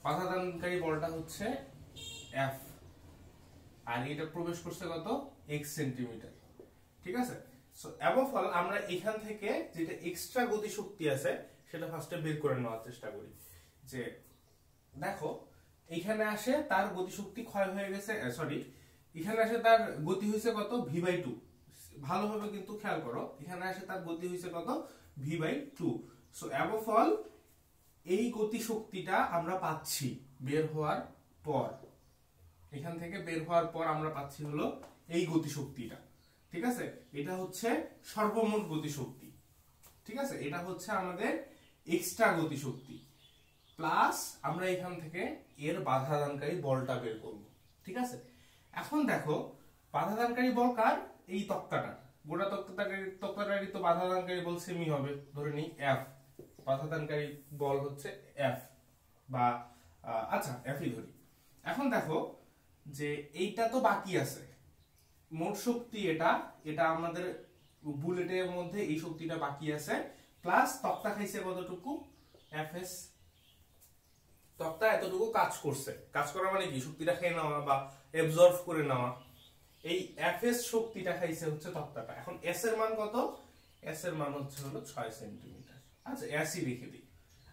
বাধাদানকারী বলটা হচ্ছে F, আর এটা প্রবেশ করছে কত? x centimetre. ঠিক আছে, সো অ্যাবভ অল আমরা এখান থেকে যেটা এক্সট্রা গতিশক্তি আছে সেটা ফার্স্টে বের করে নেওয়ার চেষ্টা করি। যে দেখো এখানে আসে তার গতিশক্তি ক্ষয় হয়ে গেছে, এখানে আসে তার গতি হয়েছে কত? v/2। ভালোভাবে কিন্তু খেয়াল করো, এখানে আসে তার গতি হয়েছে কত? v/2। সো অ্যাবভ অল এই গতিশক্তিটা আমরা পাচ্ছি বের হওয়ার পর, এখান থেকে বের হওয়ার পর আমরা পাচ্ছি হলো এই গতিশক্তিটা। ঠিক আছে, এটা হচ্ছে সর্বমোট গতিশক্তি। ঠিক আছে, এটা হচ্ছে আমাদের এক্সট্রা গতিশক্তি, প্লাস আমরা এখান থেকে এর বাধাদানকারী বলটা বের করব। ঠিক আছে, এখন দেখো বাধাদানকারী বল কার? এই তক্তাটা, গোটা তক্তাটারই তো বাধাদানকারী বল সেমই হবে। ধরে নিই F, বাধাদানকারী বল হচ্ছে F, বা আচ্ছা F-ই ধরি। এখন দেখো যে এইটা তো বাকি আছে, মোট শক্তি এটা আমাদের বুলেটের মধ্যে এই শক্তিটা বাকি আছে, প্লাস তক্তা খাইছে কতটুকু? Fs। তক্তা এতটুকু কাজ করছে, কাজ করা মানে কি? শক্তিটা খেয়ে নেওয়া বা অ্যাবজর্ব করে নেওয়া। এই Fs শক্তিটা খাইছে হচ্ছে তক্তাটা। এখন s এর মান কত? s এর মান হচ্ছে হলো 6 সেন্টিমিটার। আচ্ছা s ই লিখে দিই,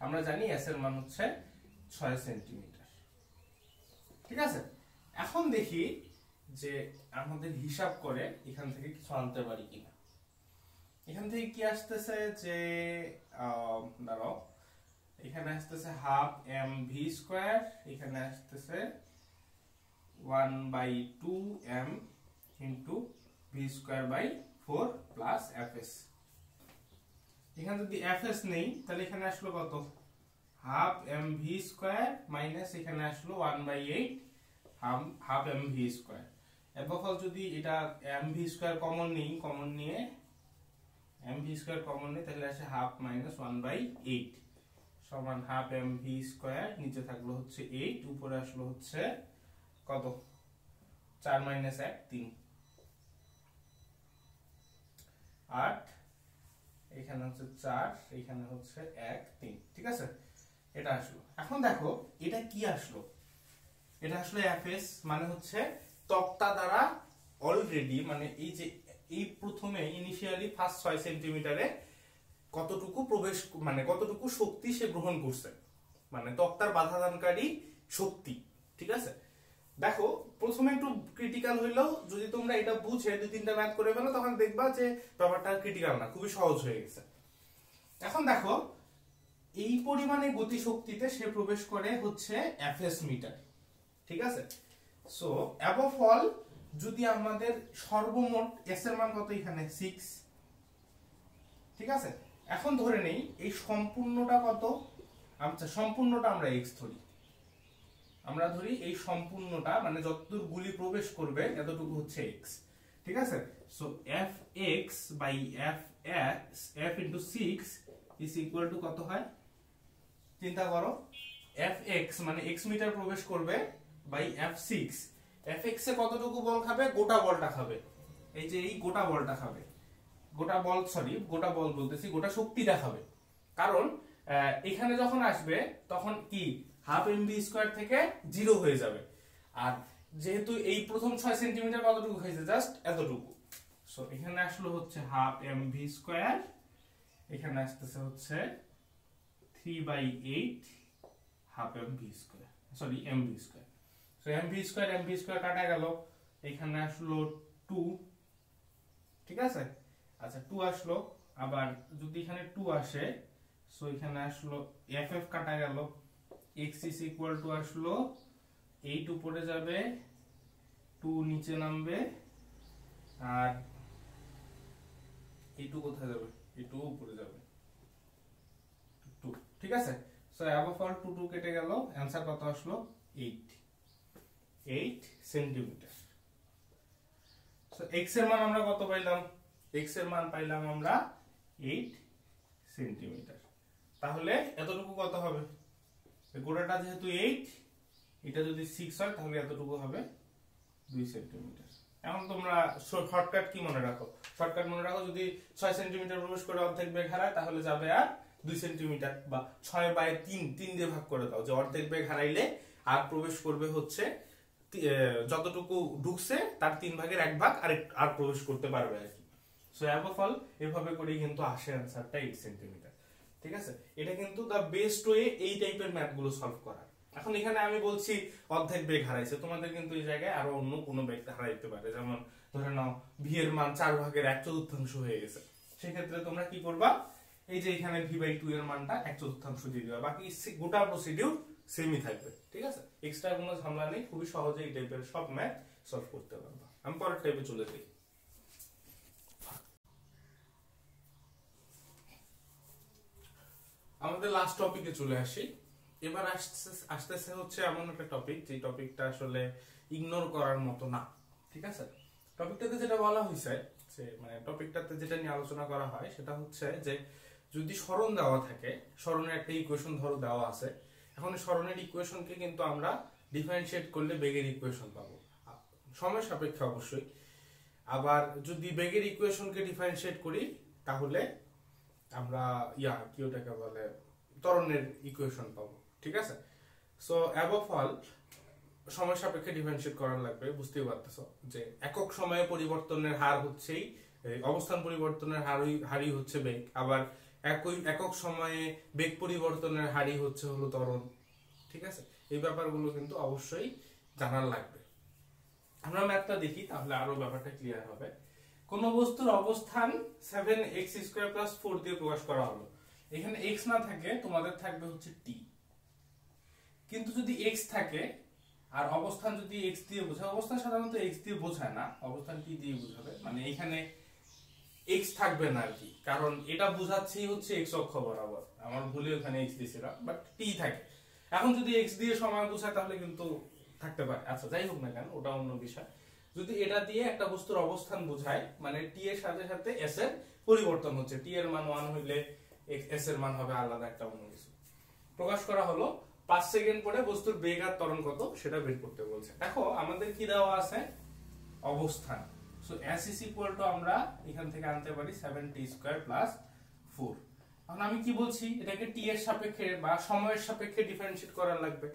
আমরা জানি s এর মান হচ্ছে 6 সেন্টিমিটার। ঠিক আছে, এখন দেখি যে আমাদের হিসাব করে এখান থেকে কিছু আনতে পারি কিনা। এখান থেকে কি আসতেছে? যে দাঁড়াও, এখানে আসতেছে হাফ m v স্কয়ার, এখানে আসতেছে 1/2m into v square by 4 plus fs। এখানে যদি fs নেই তাহলে এখানে আসলো কত? Half m v square minus এখানে আসলো 1/8 হাফ m v স্কয়ার। এরপর যদি এটা m v স্কয়ার কমন নিয়ে m v স্কয়ার কমন নিই, তাহলে আসে হাফ মাইনাস 1/8 সমান হাফ m v স্কয়ার, নিচে থাকলো হচ্ছে 8, উপরে আসলো হচ্ছে কত? 4 - 1 3, 8, এখানে হচ্ছে 4, এখানে হচ্ছে 1 3। ঠিক আছে, এটা আসলো। এখন দেখো এটা কি আসলো? এটা আসলে Fs, মানে হচ্ছে তক্তা দ্বারা অলরেডি, মানে এই যে এই প্রথমে ইনিশিয়ালি ফার্স্ট 6 সেন্টিমিটারে কতটুকু প্রবেশ, মানে কতটুকু শক্তি সে গ্রহণ করছে, মানে তক্তার বাধাদানকারী শক্তি। ঠিক আছে, দেখো প্রথমে একটু ক্রিটিক্যাল হইলেও যদি তোমরা এটা বুঝে 2-3টা ম্যাথ করে ফেলো, তখন দেখবা যে ব্যাপারটা ক্রিটিক্যাল না, খুবই সহজ হয়ে গেছে। এখন দেখো এই পরিমাণে গতি শক্তিতে সে প্রবেশ করে হচ্ছে Fs মিটার। ঠিক আছে, সো অ্যাবভ অল যদি আমাদের সর্বমোট s এর মান কত এখানে 6, ঠিক আছে। এখন ধরে নেই এই সম্পূর্ণটা কত, আচ্ছা সম্পূর্ণটা আমরা x ধরি, আমরা ধরি এই সম্পূর্ণটা মানে যতদূর গুলি প্রবেশ করবে এতটুকু হচ্ছে x, ঠিক আছে। So fx by f into 6 is equal to কত হয়, চিন্তা করো, fx মানে x মিটার প্রবেশ করবে বাই f6, fx এ কতটুকু বল খাবে, গোটা বলটা খাবে, এই যে এই গোটা বলটা খাবে, গোটা বল বলতেছি, গোটা শক্তিটা খাবে। কারণ এখানে যখন আসবে তখন কি হাফ mv স্কয়ার থেকে 0 হয়ে যাবে, আর যেহেতু এই প্রথম 6 সেন্টিমিটার কতটুকু হয়েছে, জাস্ট এতটুকু। সো এখানে আসলো হচ্ছে হাফ mv স্কয়ার, এখানে আসতেছে হচ্ছে 3/8 half mv square, sorry mv square. So mv square কাটা গেল, এখানে আসলো 2, ঠিক আছে। আচ্ছা 2 আসলো, আবার যদি এখানে 2 আসে, সো এখানে আসলো ff কাটা গেল, x is equal to আসলো 8 উপরে যাবে, 2 নিচে নামবে, আর এই 2 কোথায় যাবে, এই 2 উপরে যাবে, 2, ঠিক আছে। সো above all 2 কেটে গেল, आंसर কত আসলো 8 সেন্টিমিটার। সো x এর মান আমরা কত পাইলাম, x এর মান পাইলাম আমরা 8 সেন্টিমিটার। তাহলে এতটুকু কত হবে, গোটাটা যেহেতু 8, এটা যদি 6 হয় তাহলে এতটুকু হবে 2 সেন্টিমিটার। এখন তোমরা শর্টকাট কি মনে রাখো, শর্টকাট মনে রাখো, যদি 6 সেন্টিমিটার প্রবেশ করে অর্ধেক বেগ হারায় তাহলে যাবে আর 2 সেন্টিমিটার, বা 6/3 দিয়ে ভাগ করে দাও, যে অর্ধেক বেগ হারাইলে আর প্রবেশ করবে হচ্ছে যতটুকু ঢুকছে তার 3 ভাগের 1 ভাগ আর প্রবেশ করতে পারবে আর কি। সো অ্যাবভ অল এভাবে করেই কিন্তু আসে आंसरটা 8 সেন্টিমিটার, ঠিক আছে। এটা কিন্তু দা বেস্ট ওয়ে এই টাইপের ম্যাথ গুলো সলভ করার। এখন এখানে আমি বলছি অর্ধেক বেগ হারাইছে, তোমাদের কিন্তু এই জায়গায় আরো অন্য কোনো বেগ হারাইতে পারে, যেমন ধরে নাও v এর মান 4 ভাগের 1/4 হয়ে গেছে, সেই ক্ষেত্রে তোমরা কি করবা, এই যে এখানে v/2 এর মানটা 1/4 দিয়ে দিবা, বাকি গোটা প্রসিডিউর সেমই থাকবে, ঠিক আছে। এক্সট্রা কোনো ঝামেলা নেই, খুবই সহজে এই টাইপের সব ম্যাথ সলভ করতে পারবা। আমি পরের টাইপে চলে যাই। আমাদের লাস্ট টপিকে চলে আসি। এবার আসতেছে হচ্ছে এমন একটা টপিক, যে টপিকটা আসলে ইগনোর করার মতো না, ঠিক আছে। টপিকটাতে যেটা বলা হয়েছে, যে মানে টপিকটাতে যেটা নিয়ে আলোচনা করা হয় সেটা হচ্ছে যে যদি সরণ দেওয়া থাকে, সরণের একটা ইকুয়েশন ধরো দেওয়া আছে, এখন সরণের ইকুয়েশনকে কিন্তু আমরা ডিফারেন্সিয়েট করলে বেগের ইকুয়েশন পাবো, সময় সাপেক্ষে অবশ্যই। আবার যদি বেগের ইকুয়েশনকে ডিফারেন্সিয়েট করি তাহলে আমরা কি ওটাকে বলে ত্বরণের ইকুয়েশন পাবো, ঠিক আছে। সো অ্যাবভ অল সময় সাপেক্ষে ডিফারেন্সিয়েট করার লাগবে, বুঝতেই পারতেছো যে একক সময়ে পরিবর্তনের হার হচ্ছেই অবস্থান পরিবর্তনের হারই হচ্ছে বেগ, আবার একক সময়ে বেগ পরিবর্তনের হারই হচ্ছে হলো ত্বরণ, ঠিক আছে। এই ব্যাপারগুলো কিন্তু অবশ্যই জানার লাগবে। আমরা ম্যাথটা দেখি তাহলে আরো ব্যাপারটা ক্লিয়ার হবে। কোন বস্তুর অবস্থান 7x² + 4 দিয়ে প্রকাশ করা হলো, এখানে x না থাকে, তোমাদের থাকবে হচ্ছে t, কিন্তু যদি x থাকে আর অবস্থান যদি x দিয়ে বোঝায়, অবস্থান সাধারণত x দিয়ে বোঝায় না, অবস্থান t দিয়ে বোঝাবে, মানে এখানে x থাকবে না আর কি, কারণ এটা বোঝাচ্ছেই হচ্ছে x অক্ষ বরাবর, আমার ভুলে ওখানে x দিয়েছিলাম, বাট t থাকে। এখন যদি x দিয়ে সময় বোঝায় তাহলে কিন্তু থাকতে পারে, আচ্ছা যাই হোক না কেন, ওটা অন্য বিষয়। যদি এটা দিয়ে একটা বস্তুর অবস্থান বোঝায়, মানে t এর সাথে সাথে s এর পরিবর্তন হচ্ছে, t এর মান 1 হইলে s এর মান হবে আলাদা একটা অন্য কিছু, প্রকাশ করা হলো 5 সেকেন্ড পরে বস্তুর বেগ আর ত্বরণ কত সেটা বের করতে বলছে। দেখো আমাদের কি দেওয়া আছে, অবস্থান। So s is equal to আমরা এখান থেকে আনতে পারি 7t² + 4। এখন আমি কি বলছি, এটাকে t এর সাপেক্ষে বা সময়ের সাপেক্ষে ডিফারেন্সিয়েট করার লাগবে।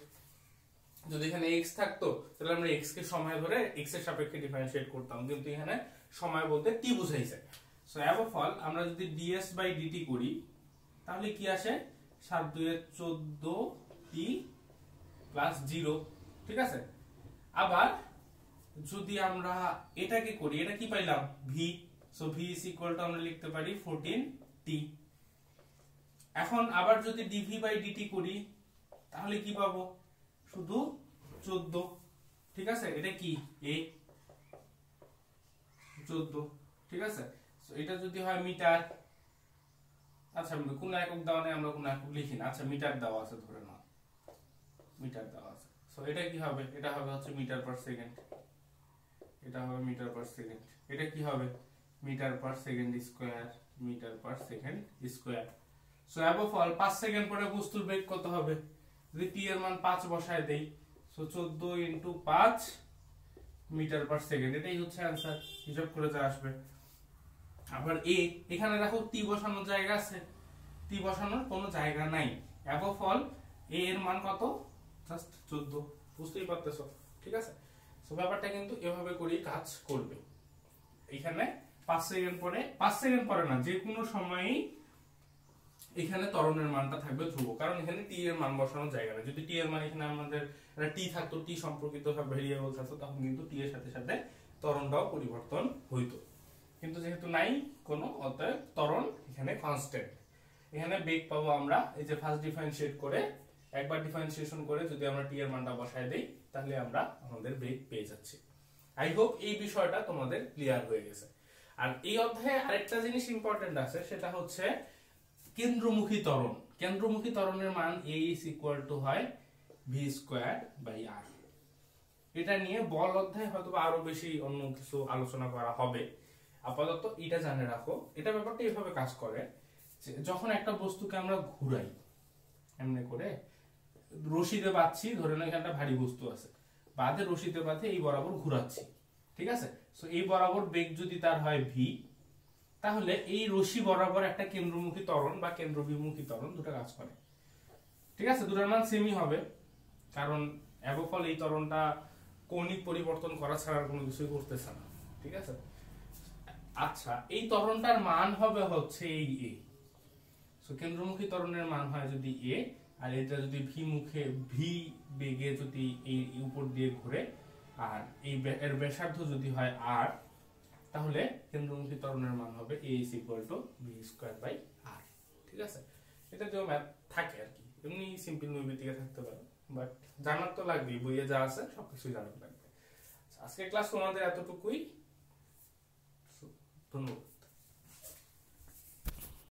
যদি এখানে x থাকতো তাহলে আমরা x কে সময় ধরে x এর সাপেক্ষে ডিফারেন্সিয়েট করতাম, কিন্তু এখানে সময় বলতে t বুঝাইছে। সো অ্যাবভ অল আমরা যদি ds/dt করি তাহলে কি আসে, 7 2 14t + 0, ঠিক আছে। আবার যদি আমরা এটাকে করি, এটা কি পাইলাম v, so v is equal to আমরা লিখতে পারি 14t। এখন আবার যদি dv/dt করি তাহলে কি পাবো, শুধু 14, ঠিক আছে, এটা কি a 14, ঠিক আছে। সো এটা যদি হয় মিটার, আচ্ছা কোন একক দেওয়া নেই, আমরা কোন একক লিখি না, আচ্ছা মিটার দেওয়া আছে ধরে নাও, মিটার দেওয়া আছে। সো এটা কি হবে, এটা হবে হচ্ছে মিটার পার সেকেন্ড, এটা হবে মিটার পার সেকেন্ড, এটা কি হবে metre per second square, metre per second square. So above all 5 second পরে বস্তুর বেগ কত হবে, যদি t এর মান 5 বসায় দেই, so 14 into 5 metre per second, এটাই হচ্ছে आंसर, হিসাব করে যা আসবে। আবার a, এখানে দেখো t বসানোর জায়গা আছে, t বসানোর কোনো জায়গা নাই, অ্যাবভ অল a এর মান কত, জাস্ট 14, বুঝতেই পারতেছো, ঠিক আছে। সো ব্যাপারটা কিন্তু এভাবে করেই কাজ করবে। এখানে 5 সেকেন্ড পরে, 5 সেকেন্ড পরে না, যে কোনো সময়ই এখানে ত্বরণের মানটা থাকবে ধ্রুব, কারণ এখানে t এর মান বসানোর জায়গা নেই। যদি t এর মান এখানে আমাদের t থাকতো, t সম্পর্কিত ভেরিয়েবল থাকতো, তখন কিন্তু t এর সাথে সাথে ত্বরণটাও পরিবর্তন হইতো, কিন্তু যেহেতু নাই কোনো, অতএব ত্বরণ এখানে কনস্ট্যান্ট। এখানে বেগ পাবো আমরা এই যে ফার্স্ট ডিফারেন্সিয়েট করে, একবার ডিফারেন্সিয়েশন করে যদি আমরা t এর মানটা বসায় দেই, তাহলে আমরা আমাদের বেগ পেয়ে যাচ্ছি। আই হোপ এই বিষয়টা তোমাদের ক্লিয়ার হয়ে গেছে। আর এই অধ্যায়ে আরেকটা জিনিস ইম্পর্টেন্ট আছে, সেটা হচ্ছে কেন্দ্রমুখী ত্বরণ। কেন্দ্রমুখী ত্বরণের মান a হয় v²/r। এটা নিয়ে বল অধ্যায়ে হয়তো আরো বেশি অন্য কিছু আলোচনা করা হবে, আপাতত এটা জানে রাখো। এটা ব্যাপারটা এইভাবে কাজ করে যে যখন একটা বস্তুকে আমরা ঘুরাই এমনি করে, রশিতে বাঁধছি, ধরে নাও এখানে একটা ভারী বস্তু আছে, বাঁধে রশিতে বাঁধে এই বরাবর ঘুরাচ্ছি, ঠিক আছে। সো এই বরাবর বেগ যদি তার হয় v, তাহলে এই রশি বরাবর একটা কেন্দ্রমুখী ত্বরণ বা কেন্দ্রবিমুখী ত্বরণ দুটো কাজ করে, ঠিক আছে। দুটোর মান সেমই হবে, কারণ অ্যাবভ অল এই ত্বরণটা কৌণিক পরিবর্তন করা ছাড়া কোনো কিছুই করতেছে না, ঠিক আছে। আচ্ছা, এই ত্বরণটার মান হবে হচ্ছে এই a। সো কেন্দ্রমুখী ত্বরণের মান হয় যদি a, আর এটা যদি ভি বেগে যদি এই উপর দিয়ে ঘুরে, আর এই এর ব্যাসার্ধ যদি হয় r, তাহলে কেন্দ্রমুখী ত্বরণের মান হবে a v²/r, ঠিক আছে। এটা যে ম্যাথ থাকে আর কি, এমনি সিম্পল নৈবেদিকে থাকতে পারে, বাট জানার তো লাগবেই, বইয়ে যা আছে সবকিছুই জানার লাগবে। আজকে ক্লাস তোমাদের এতটুকুই, ধন্যবাদ।